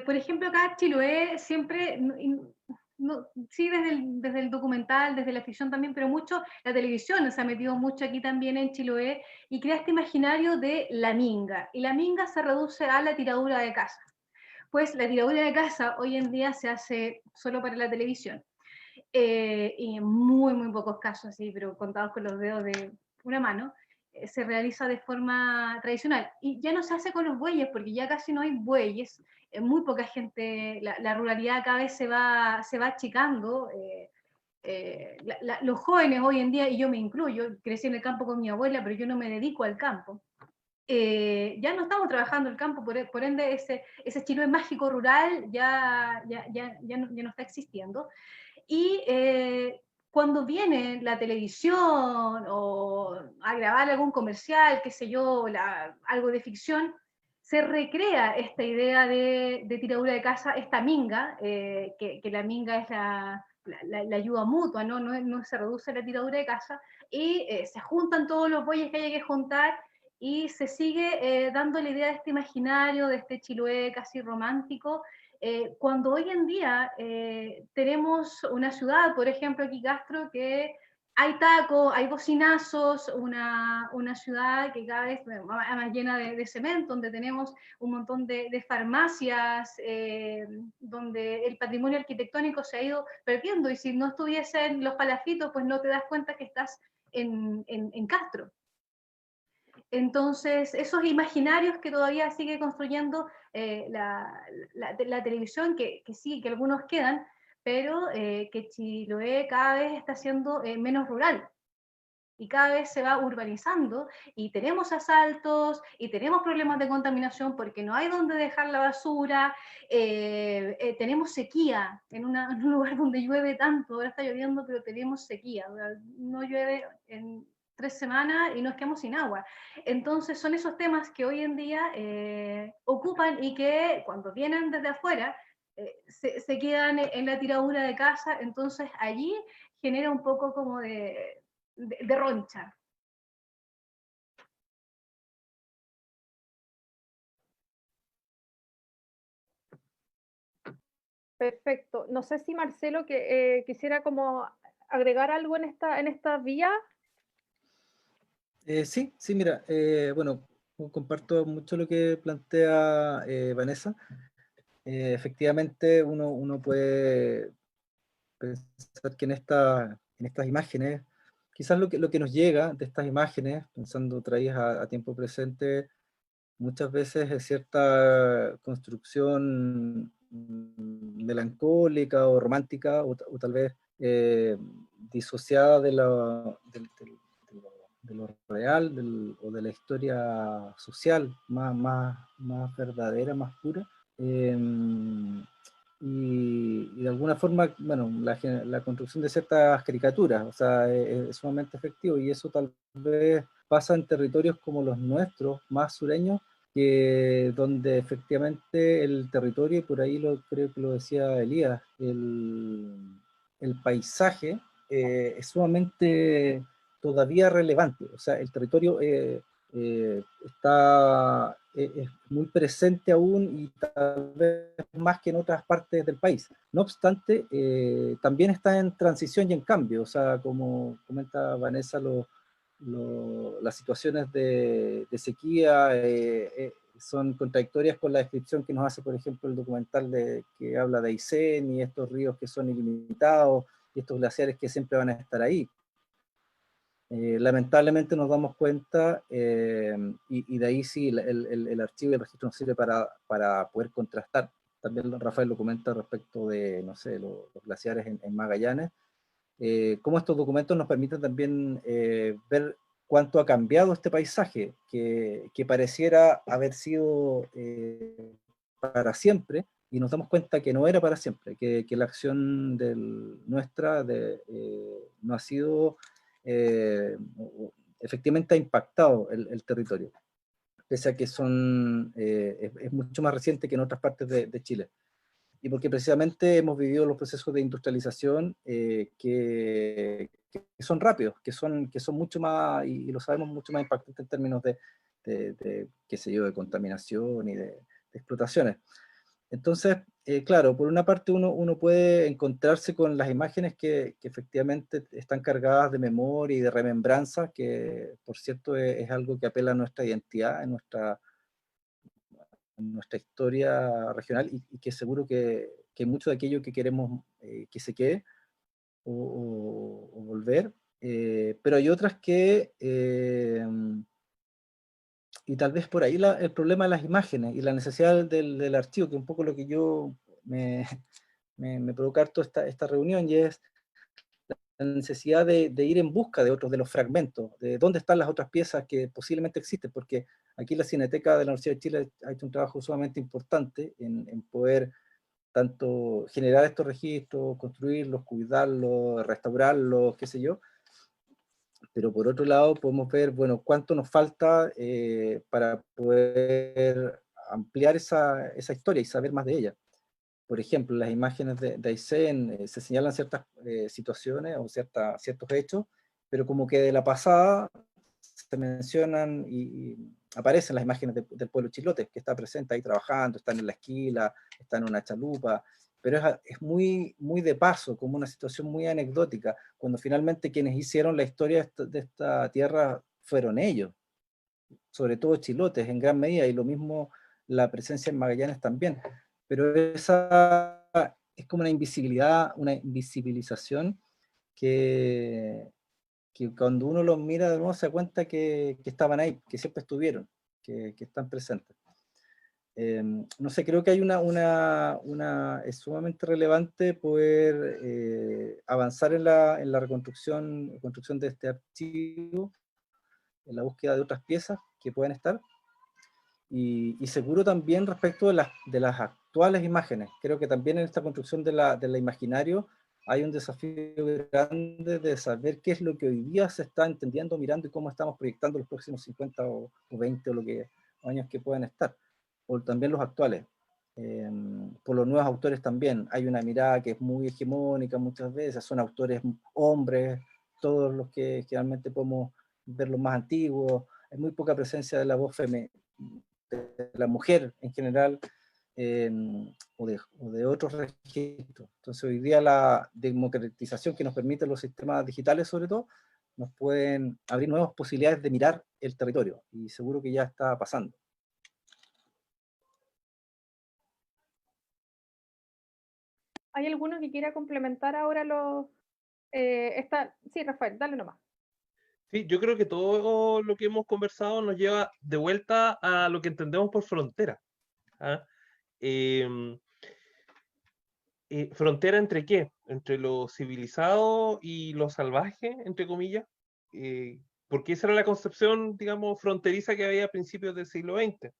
Por ejemplo, acá Chiloé siempre, sí, desde el documental, desde la ficción también, pero mucho la televisión se ha metido mucho aquí también en Chiloé y crea este imaginario de la minga. Y la minga se reduce a la tiradura de casa. Pues la tiradura de casa hoy en día se hace solo para la televisión. Y en muy, muy pocos casos, sí, pero contados con los dedos de una mano, se realiza de forma tradicional. Y ya no se hace con los bueyes, porque ya casi no hay bueyes, muy poca gente, la ruralidad cada vez se va achicando. Los jóvenes hoy en día, y yo me incluyo, crecí en el campo con mi abuela, pero yo no me dedico al campo. Ya no estamos trabajando el campo, por ende ese Chiloé mágico rural ya no está existiendo. Y cuando viene la televisión o a grabar algún comercial, qué sé yo, algo de ficción, se recrea esta idea de tiradura de casa, esta minga, que la minga es la ayuda mutua, no se reduce la tiradura de casa, y se juntan todos los bueyes que hay que juntar y se sigue dando la idea de este imaginario, de este Chiloé casi romántico, cuando hoy en día tenemos una ciudad, por ejemplo aquí Castro, que hay tacos, hay bocinazos, una ciudad que cada vez más llena de cemento, donde tenemos un montón de farmacias, donde el patrimonio arquitectónico se ha ido perdiendo, y si no estuviesen los palafitos, pues no te das cuenta que estás en Castro. Entonces, esos imaginarios que todavía sigue construyendo la televisión, que sí, que algunos quedan, pero que Chiloé cada vez está siendo menos rural y cada vez se va urbanizando y tenemos asaltos y tenemos problemas de contaminación porque no hay donde dejar la basura, tenemos sequía en un lugar donde llueve tanto, ahora está lloviendo pero tenemos sequía, no llueve en 3 semanas y nos quedamos sin agua. Entonces son esos temas que hoy en día ocupan y que cuando vienen desde afuera se quedan en la tiradura de casa, entonces allí genera un poco como de roncha. Perfecto. No sé si Marcelo quisiera como agregar algo en esta vía. Sí, mira, bueno, comparto mucho lo que plantea Vanessa. Efectivamente, uno puede pensar que en estas imágenes, quizás lo que nos llega de estas imágenes, pensando traídas a tiempo presente, muchas veces es cierta construcción melancólica o romántica, o tal vez disociada de lo real o de la historia social más verdadera, más pura. Y de alguna forma, bueno, la construcción de ciertas caricaturas, o sea, es sumamente efectivo, y eso tal vez pasa en territorios como los nuestros, más sureños, que donde efectivamente el territorio, y por ahí creo que lo decía Elías, el paisaje es sumamente todavía relevante, o sea, el territorio es muy presente aún, y tal vez más que en otras partes del país. No obstante, también está en transición y en cambio, o sea, como comenta Vanessa, las situaciones de sequía son contradictorias con la descripción que nos hace, por ejemplo, el documental que habla de Aysén, y estos ríos que son ilimitados, y estos glaciares que siempre van a estar ahí. Lamentablemente nos damos cuenta, y de ahí sí el archivo y el registro nos sirve para poder contrastar. También Rafael lo comenta respecto de, no sé, los glaciares en Magallanes, cómo estos documentos nos permiten también ver cuánto ha cambiado este paisaje, que pareciera haber sido para siempre, y nos damos cuenta que no era para siempre, que la acción nuestra no ha sido, efectivamente ha impactado el territorio, pese a que es mucho más reciente que en otras partes de Chile. Y porque precisamente hemos vivido los procesos de industrialización que son rápidos, que son mucho más, y lo sabemos, mucho más impactantes en términos qué sé yo, de contaminación y de explotaciones. Entonces, claro, por una parte uno puede encontrarse con las imágenes que efectivamente están cargadas de memoria y de remembranza, que por cierto es algo que apela a nuestra identidad, en nuestra historia regional, y que seguro que mucho de aquello que queremos que se quede o volver, pero hay otras que, y tal vez por ahí el problema de las imágenes y la necesidad del archivo, que es un poco lo que yo me provoca harto esta reunión, y es la necesidad de ir en busca de otros de los fragmentos, de dónde están las otras piezas que posiblemente existen, porque aquí la Cineteca de la Universidad de Chile ha hecho un trabajo sumamente importante en poder tanto generar estos registros, construirlos, cuidarlos, restaurarlos, qué sé yo, pero por otro lado podemos ver, bueno, cuánto nos falta para poder ampliar esa historia y saber más de ella. Por ejemplo, las imágenes de Aysén se señalan ciertas situaciones o ciertos hechos, pero como que de la pasada se mencionan y aparecen las imágenes del pueblo chilote, que está presente ahí trabajando, están en la esquila, están en una chalupa, pero es muy, muy de paso, como una situación muy anecdótica, cuando finalmente quienes hicieron la historia de esta tierra fueron ellos, sobre todo chilotes en gran medida, y lo mismo la presencia en Magallanes también. Pero esa es como una invisibilidad, una invisibilización que cuando uno los mira de nuevo se da cuenta que estaban ahí, que siempre estuvieron, que están presentes. No sé, creo que hay es sumamente relevante poder avanzar en la construcción de este archivo, en la búsqueda de otras piezas que pueden estar, y seguro también respecto de las actuales imágenes. Creo que también en esta construcción del imaginario hay un desafío grande de saber qué es lo que hoy día se está entendiendo, mirando, y cómo estamos proyectando los próximos 50 o 20 años que pueden estar, o también los actuales. Por los nuevos autores también hay una mirada que es muy hegemónica muchas veces, son autores hombres, todos los que generalmente podemos ver los más antiguos, hay muy poca presencia de la voz femenina, de la mujer en general, o de otros registros. Entonces hoy día la democratización que nos permiten los sistemas digitales, sobre todo, nos pueden abrir nuevas posibilidades de mirar el territorio, y seguro que ya está pasando. ¿Hay alguno que quiera complementar ahora Sí, Rafael, dale nomás. Sí, yo creo que todo lo que hemos conversado nos lleva de vuelta a lo que entendemos por frontera. ¿Ah? ¿Frontera entre qué? Entre lo civilizado y lo salvaje, entre comillas. Porque esa era la concepción, digamos, fronteriza que había a principios del siglo XX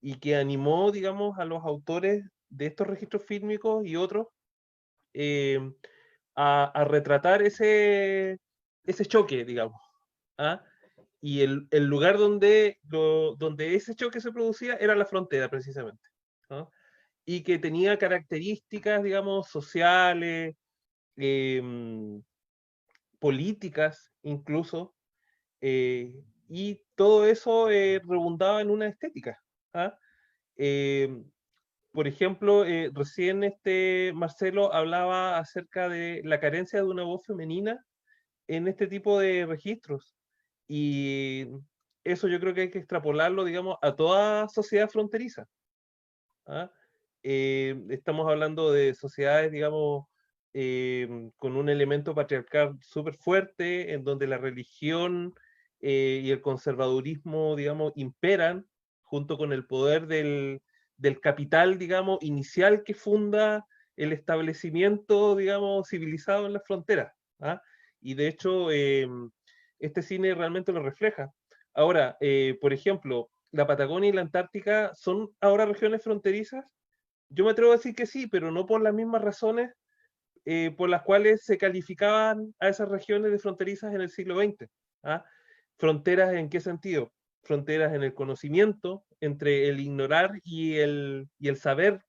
y que animó, digamos, a los autores de estos registros fílmicos y otros a retratar ese choque, digamos. ¿Ah? Y el lugar donde ese choque se producía era la frontera, precisamente. ¿No? Y que tenía características, digamos, sociales, políticas incluso, y todo eso redundaba en una estética. ¿Ah? Por ejemplo, recién Marcelo hablaba acerca de la carencia de una voz femenina en este tipo de registros. Y eso yo creo que hay que extrapolarlo, digamos, a toda sociedad fronteriza. ¿Ah? Estamos hablando de sociedades, digamos, con un elemento patriarcal súper fuerte, en donde la religión y el conservadurismo, digamos, imperan, junto con el poder del capital, digamos, inicial que funda el establecimiento, digamos, civilizado en las fronteras. ¿Ah? Y de hecho, este cine realmente lo refleja. Ahora, por ejemplo, la Patagonia y la Antártica son ahora regiones fronterizas. Yo me atrevo a decir que sí, pero no por las mismas razones por las cuales se calificaban a esas regiones de fronterizas en el siglo XX. ¿Ah? ¿Fronteras en qué sentido? Fronteras en el conocimiento, entre el ignorar y el saber.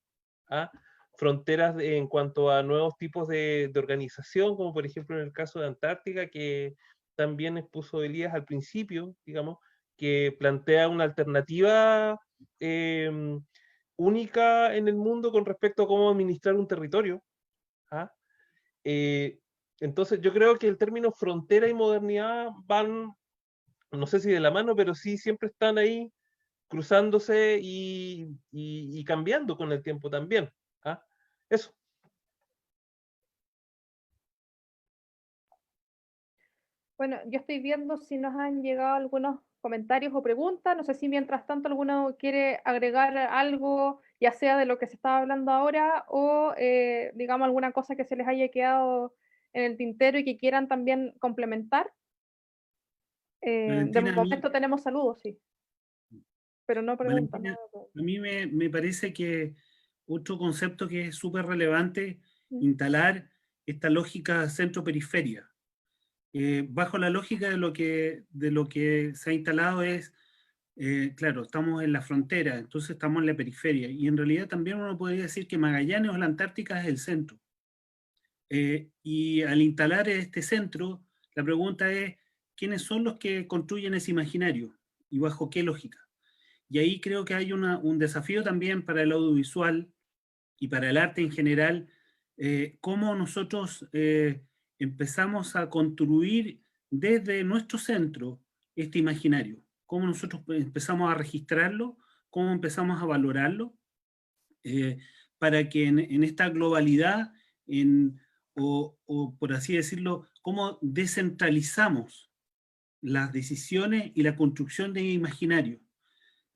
¿Ah? Fronteras en cuanto a nuevos tipos de organización, como por ejemplo en el caso de Antártica, que también expuso Elías al principio, digamos, que plantea una alternativa única en el mundo con respecto a cómo administrar un territorio. ¿Ah? Entonces yo creo que el término frontera y modernidad van, no sé si de la mano, pero sí siempre están ahí cruzándose y cambiando con el tiempo también. ¿Ah? Eso. Bueno, yo estoy viendo si nos han llegado algunos comentarios o preguntas. No sé si mientras tanto alguno quiere agregar algo, ya sea de lo que se estaba hablando ahora o, digamos, alguna cosa que se les haya quedado en el tintero y que quieran también complementar. De Valentina, momento tenemos saludos, sí, pero no preguntas. Valentina, a mí me parece que otro concepto que es súper relevante, instalar esta lógica centro-periferia. Bajo la lógica de lo que se ha instalado es, claro, estamos en la frontera, entonces estamos en la periferia, y en realidad también uno podría decir que Magallanes o la Antártica es el centro. Y al instalar este centro, la pregunta es, ¿quiénes son los que construyen ese imaginario? ¿Y bajo qué lógica? Y ahí creo que hay un desafío también para el audiovisual y para el arte en general, cómo nosotros empezamos a construir desde nuestro centro este imaginario, cómo nosotros empezamos a registrarlo, cómo empezamos a valorarlo, para que en esta globalidad, o por así decirlo, cómo descentralizamos las decisiones y la construcción de imaginario.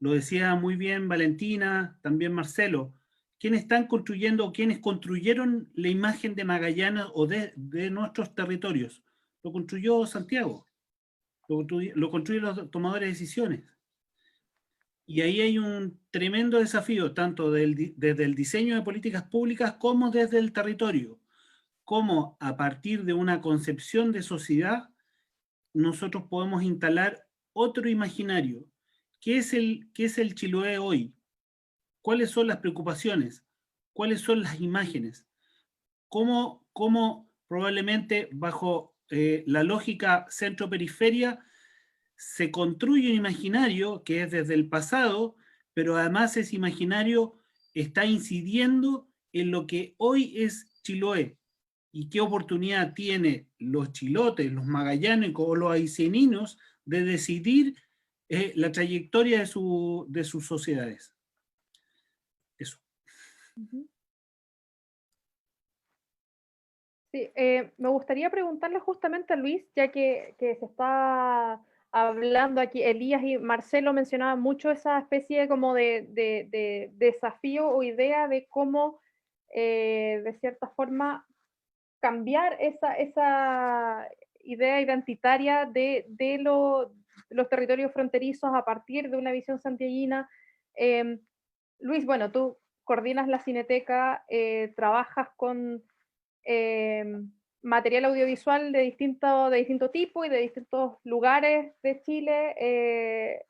Lo decía muy bien Valentina, también Marcelo, ¿quiénes están construyendo o quiénes construyeron la imagen de Magallanes o de nuestros territorios? Lo construyó Santiago, lo construyen los tomadores de decisiones. Y ahí hay un tremendo desafío, tanto desde el diseño de políticas públicas como desde el territorio. Cómo a partir de una concepción de sociedad nosotros podemos instalar otro imaginario. ¿Qué es el Chiloé hoy? ¿Cuáles son las preocupaciones? ¿Cuáles son las imágenes? ¿Cómo probablemente bajo la lógica centro-periferia se construye un imaginario que es desde el pasado, pero además ese imaginario está incidiendo en lo que hoy es Chiloé? y qué oportunidad tienen los chilotes, los magallánicos o los aiceninos de decidir la trayectoria de sus sociedades. Eso. Sí, me gustaría preguntarle justamente a Luis, ya que se está hablando aquí, Elías y Marcelo mencionaban mucho esa especie como de desafío o idea de cómo, de cierta forma, cambiar esa idea identitaria de los territorios fronterizos a partir de una visión santiaguina. Luis, bueno, tú coordinas la Cineteca, trabajas con material audiovisual de distinto tipo y de distintos lugares de Chile,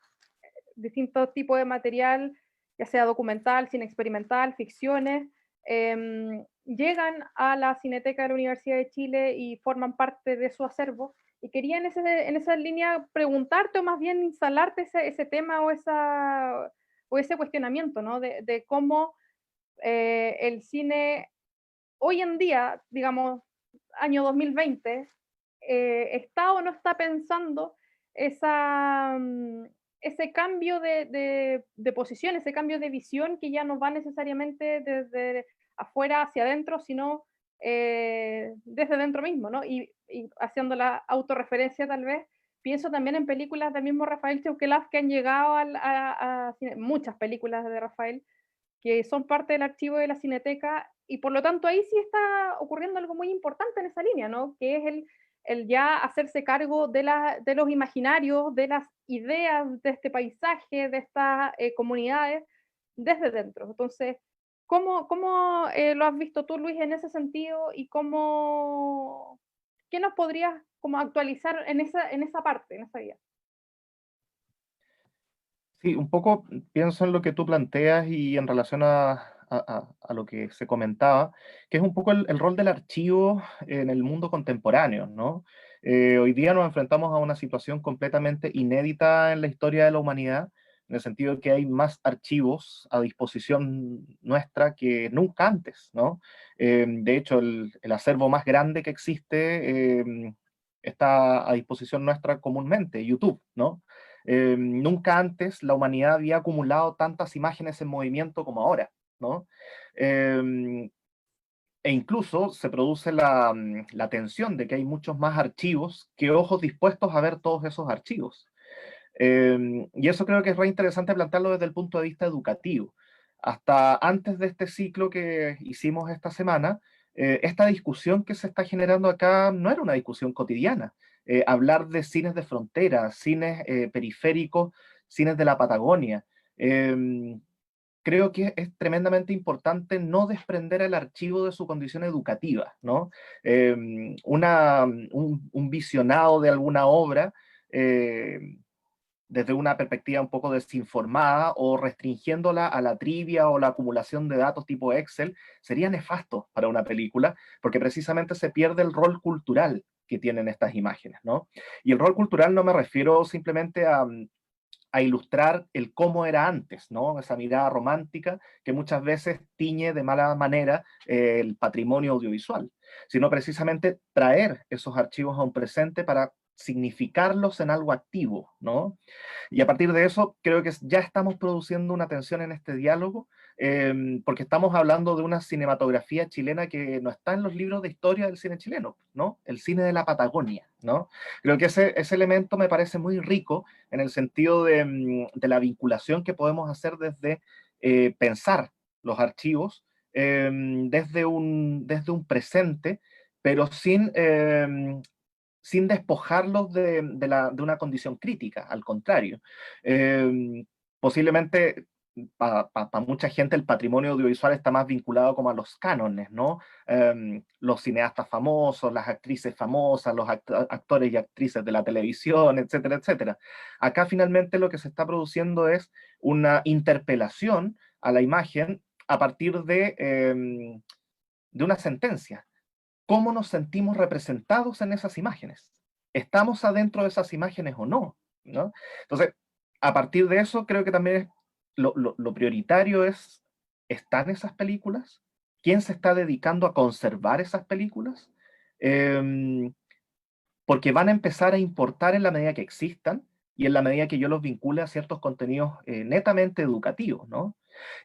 distintos tipos de material, ya sea documental, cine experimental, ficciones, llegan a la Cineteca de la Universidad de Chile y forman parte de su acervo. Y quería en esa línea preguntarte o más bien instalarte ese tema o ese cuestionamiento, ¿no? De cómo el cine hoy en día, digamos, año 2020, está o no está pensando ese cambio de posición, ese cambio de visión que ya no va necesariamente desde afuera hacia adentro, sino desde dentro mismo, ¿no? Y haciendo la autorreferencia tal vez, pienso también en películas del mismo Rafael Chauquelaf que han llegado muchas películas de Rafael, que son parte del archivo de la Cineteca, y por lo tanto ahí sí está ocurriendo algo muy importante en esa línea, ¿no? Que es el ya hacerse cargo de los imaginarios, de las ideas de este paisaje, de estas comunidades, desde dentro. Entonces, ¿cómo lo has visto tú, Luis, en ese sentido? ¿Y qué nos podrías como actualizar en esa parte, en esa vía? Sí, un poco pienso en lo que tú planteas y en relación a lo que se comentaba, que es un poco el rol del archivo en el mundo contemporáneo, ¿no? Hoy día nos enfrentamos a una situación completamente inédita en la historia de la humanidad, en el sentido de que hay más archivos a disposición nuestra que nunca antes, ¿no? De hecho, el acervo más grande que existe está a disposición nuestra comúnmente, YouTube, ¿no? Nunca antes la humanidad había acumulado tantas imágenes en movimiento como ahora, ¿no? E incluso se produce la tensión de que hay muchos más archivos que ojos dispuestos a ver todos esos archivos. Y eso creo que es re interesante plantearlo desde el punto de vista educativo. Hasta antes de este ciclo que hicimos esta semana, esta discusión que se está generando acá no era una discusión cotidiana. Hablar de cines de frontera, cines periféricos, cines de la Patagonia. Creo que es tremendamente importante no desprender el archivo de su condición educativa, ¿no? Un visionado de alguna obra desde una perspectiva un poco desinformada o restringiéndola a la trivia o la acumulación de datos tipo Excel, sería nefasto para una película, porque precisamente se pierde el rol cultural que tienen estas imágenes, ¿no? Y el rol cultural no me refiero simplemente a ilustrar el cómo era antes, ¿no? Esa mirada romántica que muchas veces tiñe de mala manera el patrimonio audiovisual, sino precisamente traer esos archivos a un presente para significarlos en algo activo, ¿no? Y a partir de eso, creo que ya estamos produciendo una tensión en este diálogo, porque estamos hablando de una cinematografía chilena que no está en los libros de historia del cine chileno, ¿no? El cine de la Patagonia, ¿no? Creo que ese elemento me parece muy rico en el sentido de la vinculación que podemos hacer desde pensar los archivos desde un presente, pero sin despojarlos de una condición crítica, al contrario. Posiblemente para mucha gente el patrimonio audiovisual está más vinculado como a los cánones, ¿no? Los cineastas famosos, las actrices famosas, los actores y actrices de la televisión, etcétera, etcétera. Acá finalmente lo que se está produciendo es una interpelación a la imagen a partir de una sentencia. ¿Cómo nos sentimos representados en esas imágenes? ¿Estamos adentro de esas imágenes o no? ¿No? Entonces, a partir de eso, creo que también lo prioritario es, ¿están esas películas? ¿quién se está dedicando a conservar esas películas? Porque van a empezar a importar en la medida que existan y en la medida que yo los vincule a ciertos contenidos netamente educativos, ¿no?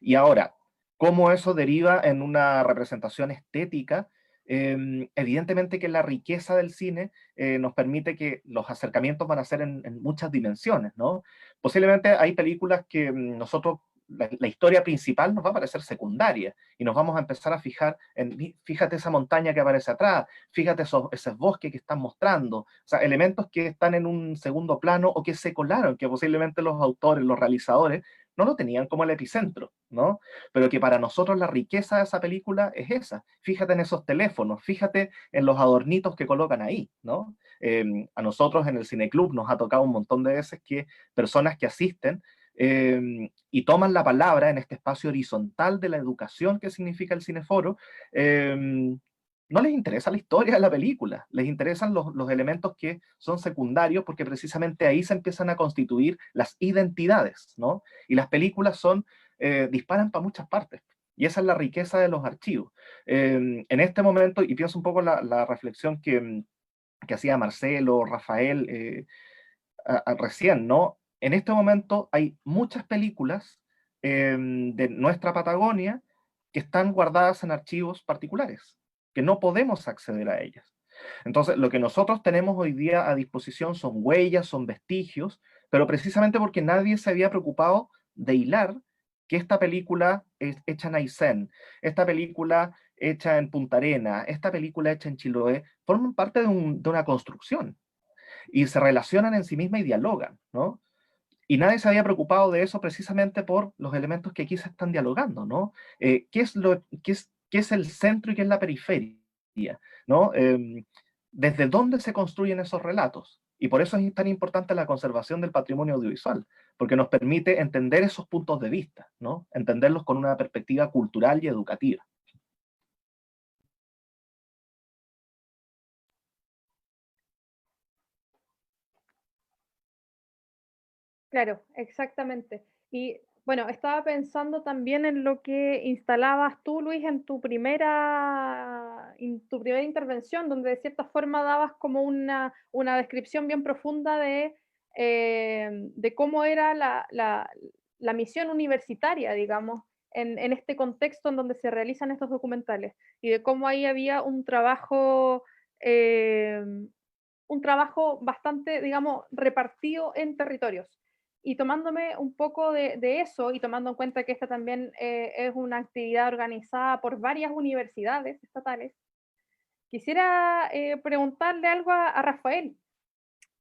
Y ahora, ¿cómo eso deriva en una representación estética? Evidentemente que la riqueza del cine nos permite que los acercamientos van a ser en muchas dimensiones, ¿no? Posiblemente hay películas que nosotros, la historia principal nos va a parecer secundaria y nos vamos a empezar a fijar en, fíjate esa montaña que aparece atrás, fíjate esos bosques que están mostrando, o sea, elementos que están en un segundo plano o que se colaron, que posiblemente los autores, los realizadores, no lo tenían como el epicentro, ¿no? Pero que para nosotros la riqueza de esa película es esa. Fíjate en esos teléfonos, fíjate en los adornitos que colocan ahí, ¿no? A nosotros en el Cineclub nos ha tocado un montón de veces que personas que asisten y toman la palabra en este espacio horizontal de la educación que significa el cineforo, no les interesa la historia de la película, les interesan los elementos que son secundarios porque precisamente ahí se empiezan a constituir las identidades, ¿no? Y las películas disparan para muchas partes. Y esa es la riqueza de los archivos. En este momento, y pienso un poco la reflexión que hacía Marcelo, Rafael, recién, ¿no? En este momento hay muchas películas de nuestra Patagonia que están guardadas en archivos particulares, que no podemos acceder a ellas. Entonces, lo que nosotros tenemos hoy día a disposición son huellas, son vestigios, pero precisamente porque nadie se había preocupado de hilar que esta película es hecha en Aysén, esta película hecha en Punta Arenas, esta película hecha en Chiloé, forman parte de una construcción y se relacionan en sí mismas y dialogan, ¿no? Y nadie se había preocupado de eso precisamente por los elementos que aquí se están dialogando, ¿no? ¿Qué es el centro y qué es la periferia? ¿No? ¿Desde dónde se construyen esos relatos? Y por eso es tan importante la conservación del patrimonio audiovisual, porque nos permite entender esos puntos de vista, ¿no? Entenderlos con una perspectiva cultural y educativa. Claro, exactamente. Y bueno, estaba pensando también en lo que instalabas tú, Luis, en tu primera intervención, donde de cierta forma dabas como una descripción bien profunda de cómo era la misión universitaria, digamos, en este contexto en donde se realizan estos documentales, y de cómo ahí había eh, un trabajo bastante, digamos, repartido en territorios. Y tomándome un poco de eso y tomando en cuenta que esta también es una actividad organizada por varias universidades estatales, quisiera preguntarle algo a Rafael,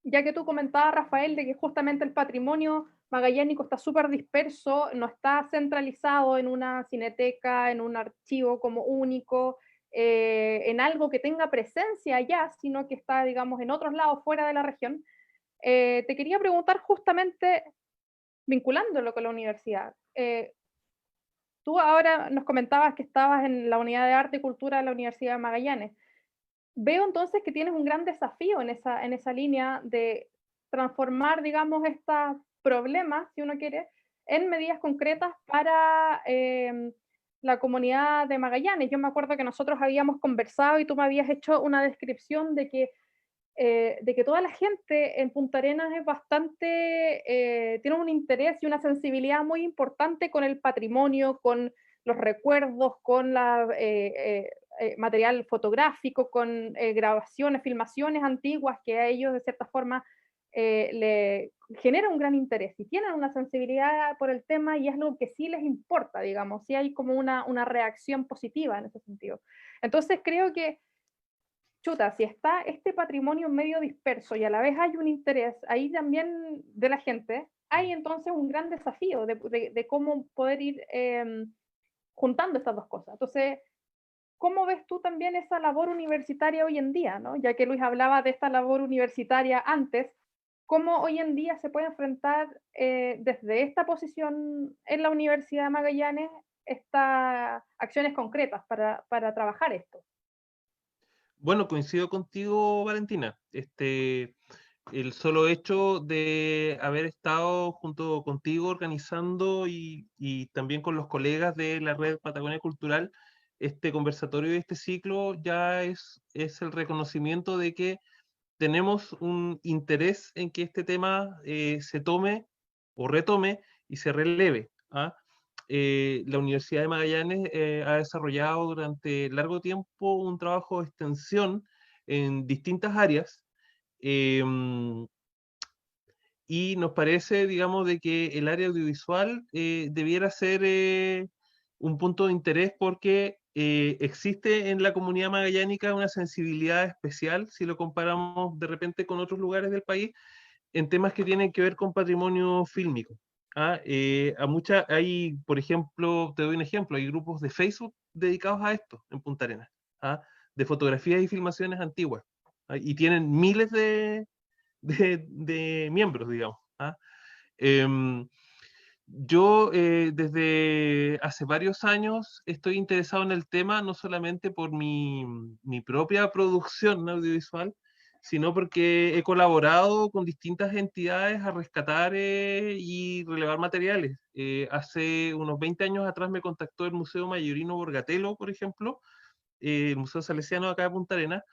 ya que tú comentabas, Rafael, de que justamente el patrimonio magallánico está súper disperso, no está centralizado en una cineteca, en un archivo como único, en algo que tenga presencia allá, sino que está, digamos, en otros lados fuera de la región. Te quería preguntar justamente vinculándolo con la universidad. Tú ahora nos comentabas que estabas en la unidad de arte y cultura de la Universidad de Magallanes. Veo entonces que tienes un gran desafío en esa línea de transformar, digamos, estos problemas, si uno quiere, en medidas concretas para la comunidad de Magallanes. Yo me acuerdo que nosotros habíamos conversado y tú me habías hecho una descripción de que toda la gente en Punta Arenas es bastante, tiene un interés y una sensibilidad muy importante con el patrimonio, con los recuerdos, con material fotográfico, con grabaciones, filmaciones antiguas que a ellos de cierta forma le genera un gran interés y tienen una sensibilidad por el tema y es algo que sí les importa, digamos, sí hay como una reacción positiva en ese sentido. Entonces creo que chuta, si está este patrimonio medio disperso y a la vez hay un interés ahí también de la gente, hay entonces un gran desafío de cómo poder ir juntando estas dos cosas. Entonces, ¿cómo ves tú también esa labor universitaria hoy en día, ¿no? Ya que Luis hablaba de esta labor universitaria antes, ¿cómo hoy en día se puede enfrentar desde esta posición en la Universidad de Magallanes estas acciones concretas para trabajar esto? Bueno, coincido contigo, Valentina. El solo hecho de haber estado junto contigo organizando y también con los colegas de la Red Patagonia Cultural este conversatorio y este ciclo ya es el reconocimiento de que tenemos un interés en que este tema se tome o retome y se releve. ¿Ah? La Universidad de Magallanes ha desarrollado durante largo tiempo un trabajo de extensión en distintas áreas, y nos parece, digamos, de que el área audiovisual debiera ser un punto de interés porque existe en la comunidad magallánica una sensibilidad especial, si lo comparamos de repente con otros lugares del país, en temas que tienen que ver con patrimonio fílmico. ¿Ah? Hay, por ejemplo, te doy un ejemplo, hay grupos de Facebook dedicados a esto en Punta Arenas, ¿ah? De fotografías y filmaciones antiguas, ¿ah? Y tienen miles de miembros, digamos. ¿Ah? Yo desde hace varios años estoy interesado en el tema, no solamente por mi propia producción audiovisual, sino porque he colaborado con distintas entidades a rescatar y relevar materiales. Hace unos 20 años atrás me contactó el Museo Mayorino Borgatelo, por ejemplo, el Museo Salesiano acá de Punta Arenas,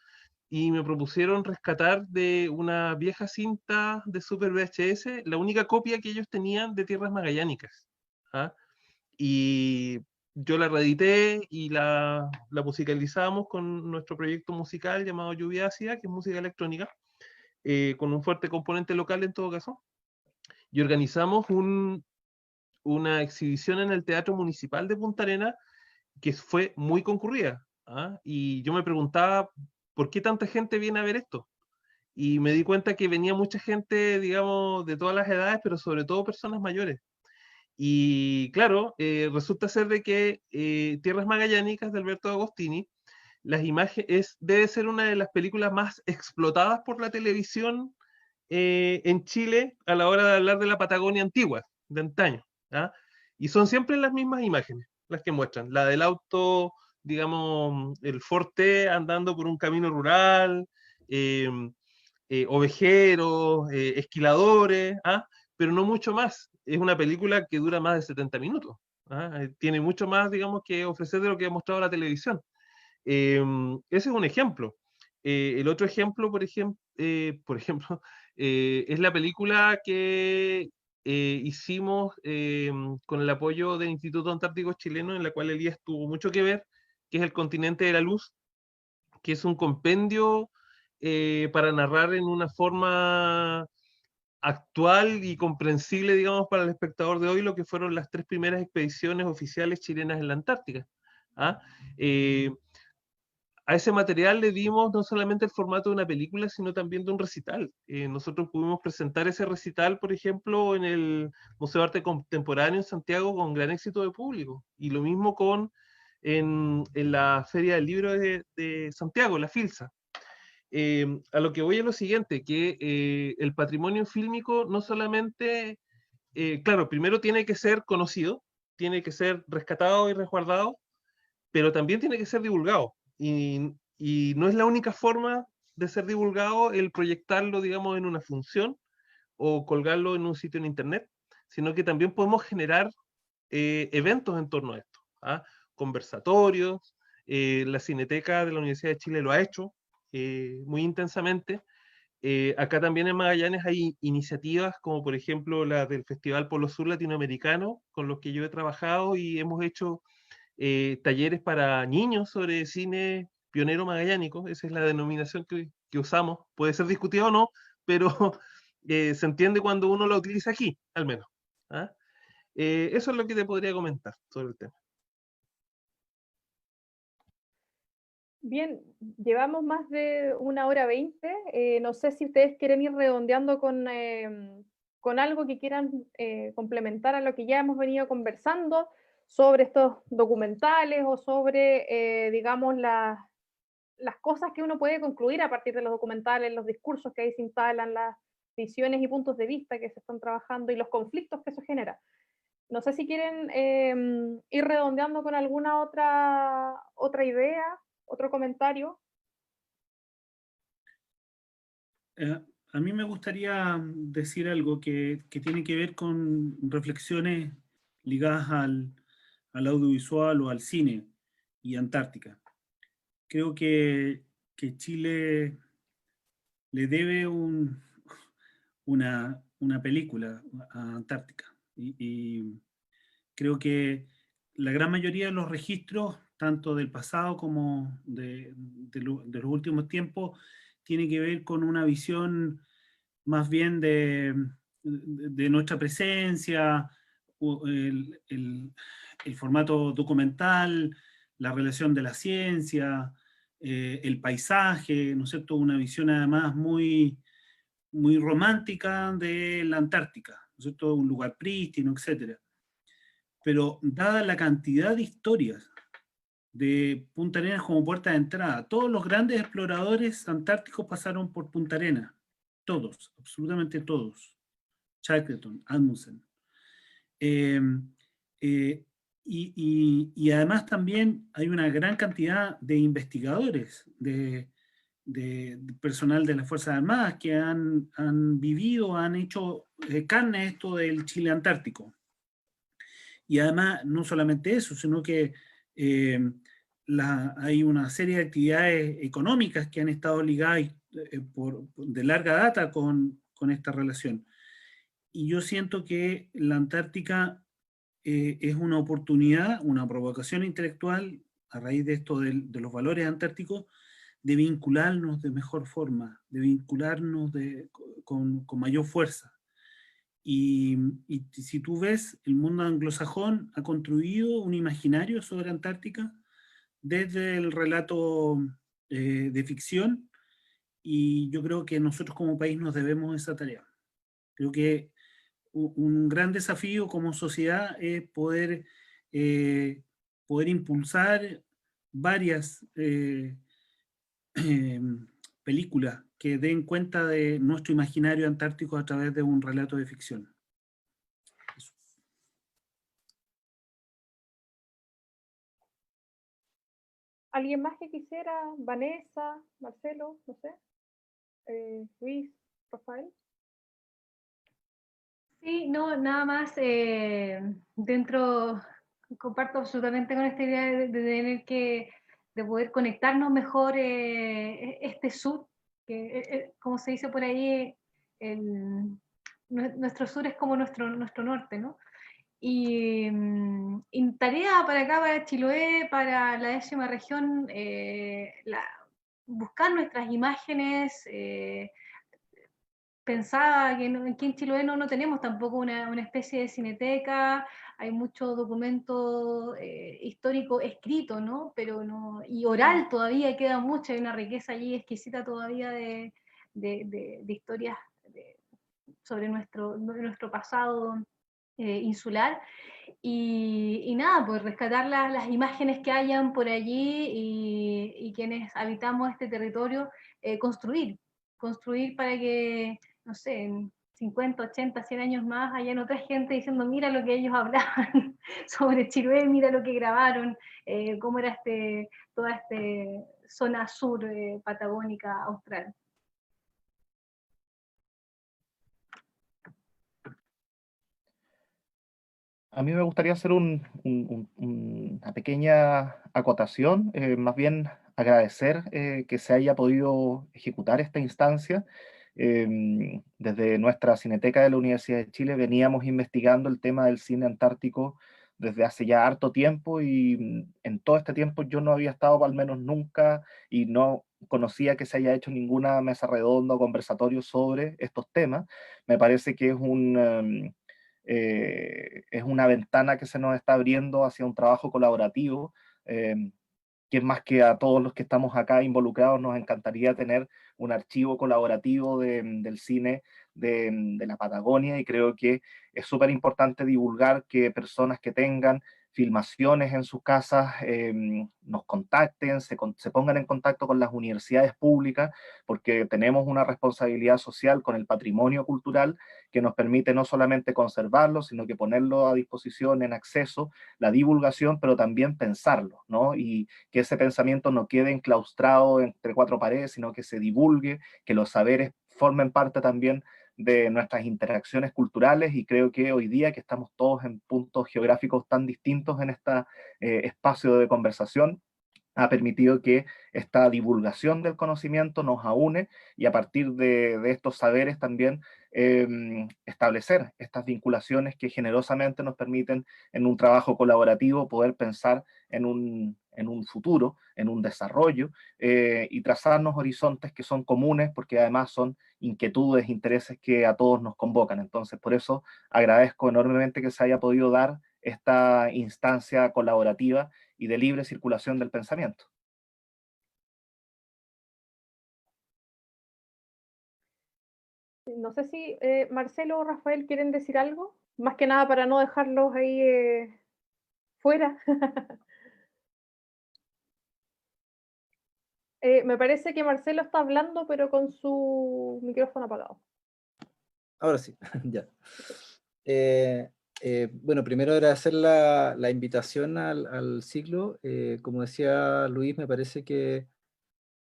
y me propusieron rescatar de una vieja cinta de Super VHS la única copia que ellos tenían de Tierras Magallánicas. ¿Ah? Y yo la reedité y la musicalizamos con nuestro proyecto musical llamado Lluvia Ácida, que es música electrónica, con un fuerte componente local en todo caso. Y organizamos una exhibición en el Teatro Municipal de Punta Arenas que fue muy concurrida. ¿Ah? Y yo me preguntaba, ¿por qué tanta gente viene a ver esto? Y me di cuenta que venía mucha gente, digamos, de todas las edades, pero sobre todo personas mayores. Y claro, resulta ser de que Tierras Magallánicas de Alberto Agostini, las imágenes debe ser una de las películas más explotadas por la televisión en Chile a la hora de hablar de la Patagonia antigua, de antaño. ¿Ah? Y son siempre las mismas imágenes las que muestran. La del auto, digamos, el Forte andando por un camino rural, ovejeros, esquiladores, ¿ah? Pero no mucho más. Es una película que dura más de 70 minutos. ¿Ah? Tiene mucho más, digamos, que ofrecer de lo que ha mostrado la televisión. Ese es un ejemplo. El otro ejemplo, por ejemplo es la película que hicimos con el apoyo del Instituto Antártico Chileno, en la cual Elías tuvo mucho que ver, que es El Continente de la Luz, que es un compendio para narrar en una forma actual y comprensible, digamos, para el espectador de hoy, lo que fueron las 3 primeras expediciones oficiales chilenas en la Antártica. ¿Ah? A ese material le dimos no solamente el formato de una película, sino también de un recital. Nosotros pudimos presentar ese recital, por ejemplo, en el Museo de Arte Contemporáneo en Santiago con gran éxito de público. Y lo mismo en la Feria del Libro de Santiago, la FILSA. A lo que voy es lo siguiente, que el patrimonio fílmico no solamente, claro, primero tiene que ser conocido, tiene que ser rescatado y resguardado, pero también tiene que ser divulgado. Y no es la única forma de ser divulgado el proyectarlo, digamos, en una función o colgarlo en un sitio en internet, sino que también podemos generar eventos en torno a esto. ¿Ah? Conversatorios, la Cineteca de la Universidad de Chile lo ha hecho muy intensamente. Acá también en Magallanes hay iniciativas como por ejemplo la del Festival Polo Sur Latinoamericano, con los que yo he trabajado y hemos hecho talleres para niños sobre cine pionero magallánico. Esa es la denominación que usamos. Puede ser discutida o no, pero se entiende cuando uno lo utiliza aquí, al menos. ¿Ah? Eso es lo que te podría comentar sobre el tema. Bien, llevamos más de 1 hora 20. No sé si ustedes quieren ir redondeando con algo que quieran complementar a lo que ya hemos venido conversando sobre estos documentales o sobre, digamos, las cosas que uno puede concluir a partir de los documentales, los discursos que ahí se instalan, las visiones y puntos de vista que se están trabajando y los conflictos que eso genera. No sé si quieren ir redondeando con alguna otra idea, otro comentario. A mí me gustaría decir algo que tiene que ver con reflexiones ligadas al audiovisual o al cine. y Antártica. Creo que Chile le debe una película a Antártica. Y creo que la gran mayoría de los registros, tanto del pasado como de los últimos tiempos, tiene que ver con una visión más bien de nuestra presencia, el formato documental, la relación de la ciencia, el paisaje, ¿no es cierto? Una visión además muy, muy romántica de la Antártica, ¿no es cierto? Un lugar prístino, etc. Pero dada la cantidad de historias de Punta Arenas como puerta de entrada, todos los grandes exploradores antárticos pasaron por Punta Arenas, todos, absolutamente todos. Shackleton, Amundsen. Y además también hay una gran cantidad de investigadores, de personal de las Fuerzas Armadas que han vivido, han hecho carne esto del Chile antártico. Y además, no solamente eso, sino que hay una serie de actividades económicas que han estado ligadas de larga data con esta relación. Y yo siento que la Antártica es una oportunidad, una provocación intelectual, a raíz de esto de los valores antárticos, de vincularnos de mejor forma, de vincularnos con mayor fuerza. Y si tú ves, el mundo anglosajón ha construido un imaginario sobre Antártica desde el relato de ficción, y yo creo que nosotros como país nos debemos esa tarea. Creo que un gran desafío como sociedad es poder impulsar varias películas que den cuenta de nuestro imaginario antártico a través de un relato de ficción. Eso. ¿Alguien más que quisiera? Vanessa, Marcelo, no sé. Luis, Rafael. Sí, no, nada más comparto absolutamente con esta idea de tener de poder conectarnos mejor este sur, que como se dice por ahí, nuestro sur es como nuestro norte, ¿no? Y tarea para acá, para Chiloé, para la 10ª región, buscar nuestras imágenes. Pensaba que aquí en Chiloé no tenemos tampoco una especie de cineteca, hay mucho documento histórico escrito, ¿no? Pero no, y oral todavía queda mucho, hay una riqueza allí exquisita todavía de historias sobre nuestro pasado insular. Y nada, pues rescatar las imágenes que hayan por allí y quienes habitamos este territorio, construir para que, no sé, en 50, 80, 100 años más hayan otra gente diciendo, mira lo que ellos hablaban sobre Chiloé, mira lo que grabaron, cómo era toda esta zona sur patagónica austral. A mí me gustaría hacer una pequeña acotación, más bien agradecer que se haya podido ejecutar esta instancia. Desde nuestra Cineteca de la Universidad de Chile veníamos investigando el tema del cine antártico desde hace ya harto tiempo, y en todo este tiempo yo no había estado al menos nunca y no conocía que se haya hecho ninguna mesa redonda o conversatorio sobre estos temas. Me parece que es una ventana que se nos está abriendo hacia un trabajo colaborativo, que es más que a todos los que estamos acá involucrados nos encantaría tener un archivo colaborativo del cine de la Patagonia, y creo que es súper importante divulgar, que personas que tengan filmaciones en sus casas nos contacten, se pongan en contacto con las universidades públicas, porque tenemos una responsabilidad social con el patrimonio cultural que nos permite no solamente conservarlo, sino que ponerlo a disposición, en acceso, la divulgación, pero también pensarlo, ¿no? Y que ese pensamiento no quede enclaustrado entre cuatro paredes, sino que se divulgue, que los saberes formen parte también de nuestras interacciones culturales. Y creo que hoy día, que estamos todos en puntos geográficos tan distintos en este espacio de conversación, ha permitido que esta divulgación del conocimiento nos aúne y a partir de estos saberes también establecer estas vinculaciones que generosamente nos permiten en un trabajo colaborativo poder pensar en un futuro, en un desarrollo y trazarnos horizontes que son comunes porque además son inquietudes, intereses que a todos nos convocan. Entonces, por eso agradezco enormemente que se haya podido dar esta instancia colaborativa y de libre circulación del pensamiento. No sé si Marcelo o Rafael quieren decir algo, más que nada para no dejarlos ahí fuera. Me parece que Marcelo está hablando, pero con su micrófono apagado. Ahora sí, ya. Bueno, primero agradecer la invitación al ciclo. Como decía Luis, me parece que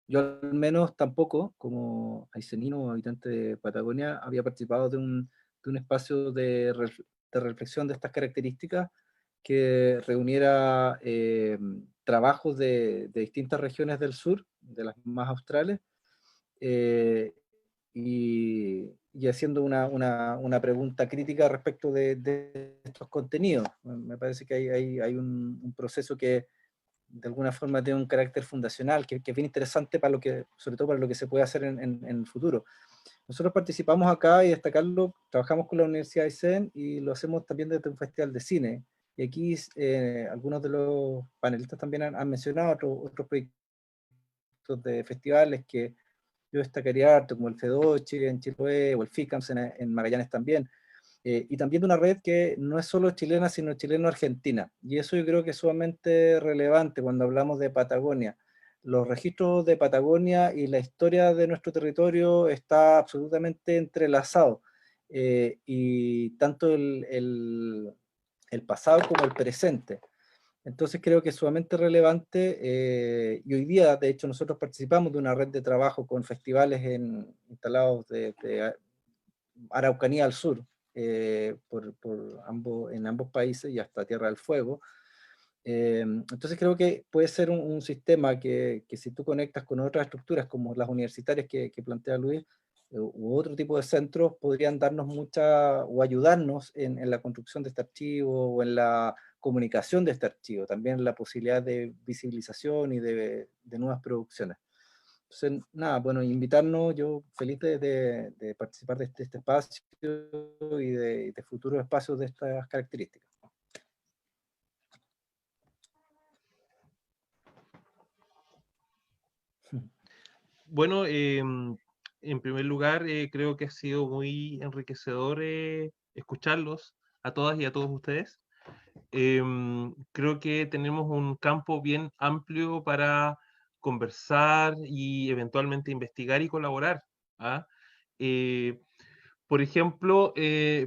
yo al menos tampoco, como aicenino, habitante de Patagonia, había participado de un espacio de reflexión de estas características que reuniera trabajos de distintas regiones del sur, de las más australes, y haciendo una pregunta crítica respecto de estos contenidos. Me parece que hay un proceso que de alguna forma tiene un carácter fundacional, que es bien interesante para lo que, sobre todo para lo que se puede hacer en el futuro. Nosotros participamos acá y destacarlo, trabajamos con la Universidad de Aysén y lo hacemos también desde un festival de cine. Y aquí algunos de los panelistas también han mencionado otros proyectos de festivales que yo destacaría harto, como el FEDOCHI en Chiloé o el FICAMS en Magallanes también. Y también de una red que no es solo chilena, sino chileno-argentina. Y eso yo creo que es sumamente relevante cuando hablamos de Patagonia. Los registros de Patagonia y la historia de nuestro territorio está absolutamente entrelazado. Y tanto el pasado como el presente. Entonces creo que es sumamente relevante y hoy día, de hecho, nosotros participamos de una red de trabajo con festivales instalados de Araucanía al sur, en ambos países y hasta Tierra del Fuego. Entonces creo que puede ser un sistema que si tú conectas con otras estructuras como las universitarias que plantea Luis, u otro tipo de centros, podrían darnos o ayudarnos en la construcción de este archivo o en la comunicación de este archivo, también la posibilidad de visibilización y de nuevas producciones. Entonces, nada, bueno, invitarnos, yo feliz de participar de este espacio y de futuros espacios de estas características. Bueno, en primer lugar, creo que ha sido muy enriquecedor escucharlos a todas y a todos ustedes. Creo que tenemos un campo bien amplio para conversar y eventualmente investigar y colaborar. ¿Ah? Por ejemplo,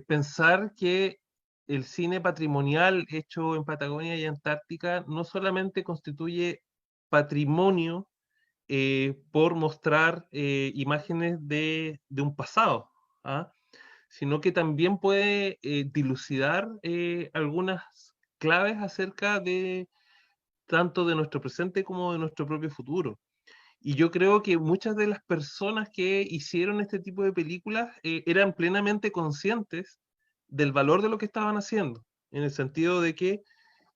pensar que el cine patrimonial hecho en Patagonia y Antártica no solamente constituye patrimonio por mostrar imágenes de un pasado, ¿ah? Sino que también puede dilucidar algunas claves acerca de tanto de nuestro presente como de nuestro propio futuro. Y yo creo que muchas de las personas que hicieron este tipo de películas eran plenamente conscientes del valor de lo que estaban haciendo, en el sentido de que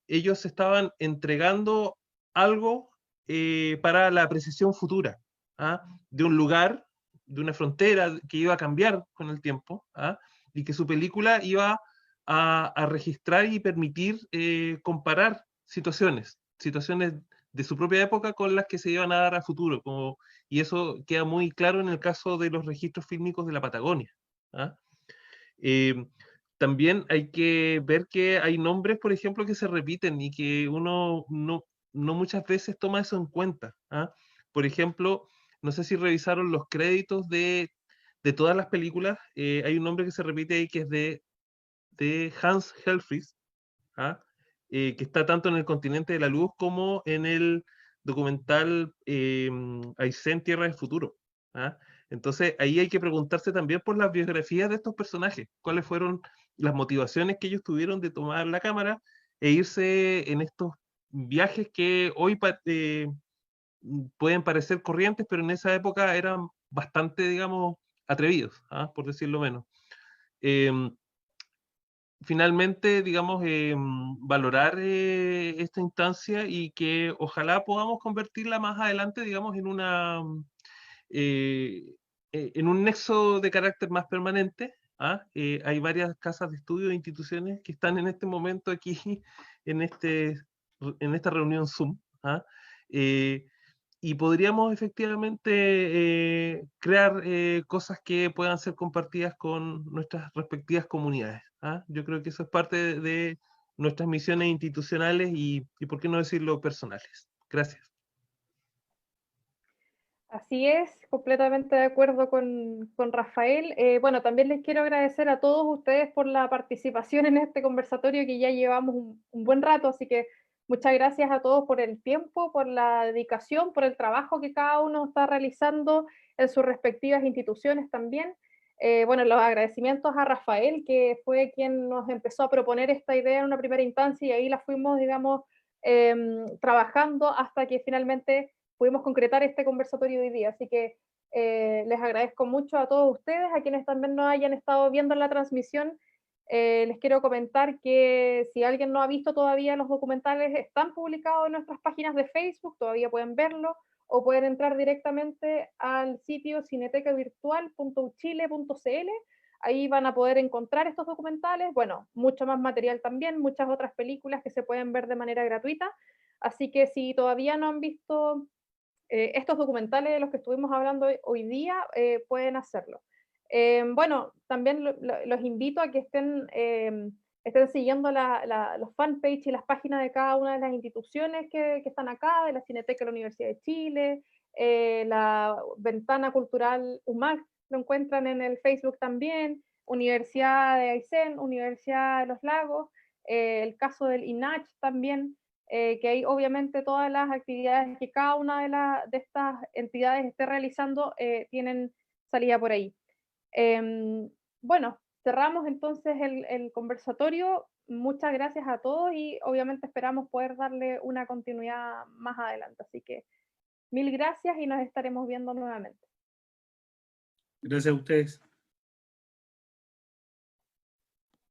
ellos estaban entregando algo para la apreciación futura, ¿ah? De un lugar, de una frontera que iba a cambiar con el tiempo, ¿ah? Y que su película iba a registrar y permitir comparar situaciones de su propia época con las que se iban a dar a futuro, y eso queda muy claro en el caso de los registros fílmicos de la Patagonia. ¿Ah? También hay que ver que hay nombres, por ejemplo, que se repiten y que uno no muchas veces toma eso en cuenta. ¿Ah? Por ejemplo, no sé si revisaron los créditos de todas las películas, hay un nombre que se repite ahí que es de Hans Helfrich, ¿ah? Que está tanto en El continente de la luz como en el documental Aysén, Tierra del Futuro. ¿Ah? Entonces ahí hay que preguntarse también por las biografías de estos personajes, cuáles fueron las motivaciones que ellos tuvieron de tomar la cámara e irse en estos viajes que hoy pueden parecer corrientes, pero en esa época eran bastante, digamos, atrevidos, por decirlo menos. Finalmente, digamos, valorar esta instancia y que ojalá podamos convertirla más adelante, digamos, en un nexo de carácter más permanente. Hay varias casas de estudio e instituciones que están en este momento aquí, en esta reunión Zoom. Y podríamos efectivamente crear cosas que puedan ser compartidas con nuestras respectivas comunidades. Yo creo que eso es parte de nuestras misiones institucionales y por qué no decirlo, personales. Gracias. Así es, completamente de acuerdo con Rafael. Bueno, también les quiero agradecer a todos ustedes por la participación en este conversatorio que ya llevamos un buen rato, así que muchas gracias a todos por el tiempo, por la dedicación, por el trabajo que cada uno está realizando en sus respectivas instituciones también. Bueno, los agradecimientos a Rafael, que fue quien nos empezó a proponer esta idea en una primera instancia y ahí la fuimos, digamos, trabajando hasta que finalmente pudimos concretar este conversatorio de hoy día. Así que les agradezco mucho a todos ustedes, a quienes también no hayan estado viendo la transmisión. Les quiero comentar que si alguien no ha visto todavía los documentales, están publicados en nuestras páginas de Facebook, todavía pueden verlo, o pueden entrar directamente al sitio cinetecavirtual.uchile.cl. Ahí van a poder encontrar estos documentales, bueno, mucho más material también, muchas otras películas que se pueden ver de manera gratuita. Así que si todavía no han visto estos documentales de los que estuvimos hablando hoy día, pueden hacerlo. Bueno, también los invito a que estén siguiendo los fanpage y las páginas de cada una de las instituciones que están acá, de la Cineteca de la Universidad de Chile, la Ventana Cultural UMAC, lo encuentran en el Facebook también, Universidad de Aysén, Universidad de los Lagos, el caso del INACH también, que hay obviamente todas las actividades que cada una de estas entidades esté realizando tienen salida por ahí. Bueno, cerramos entonces el conversatorio. Muchas gracias a todos y obviamente esperamos poder darle una continuidad más adelante. Así que mil gracias y nos estaremos viendo nuevamente. Gracias a ustedes.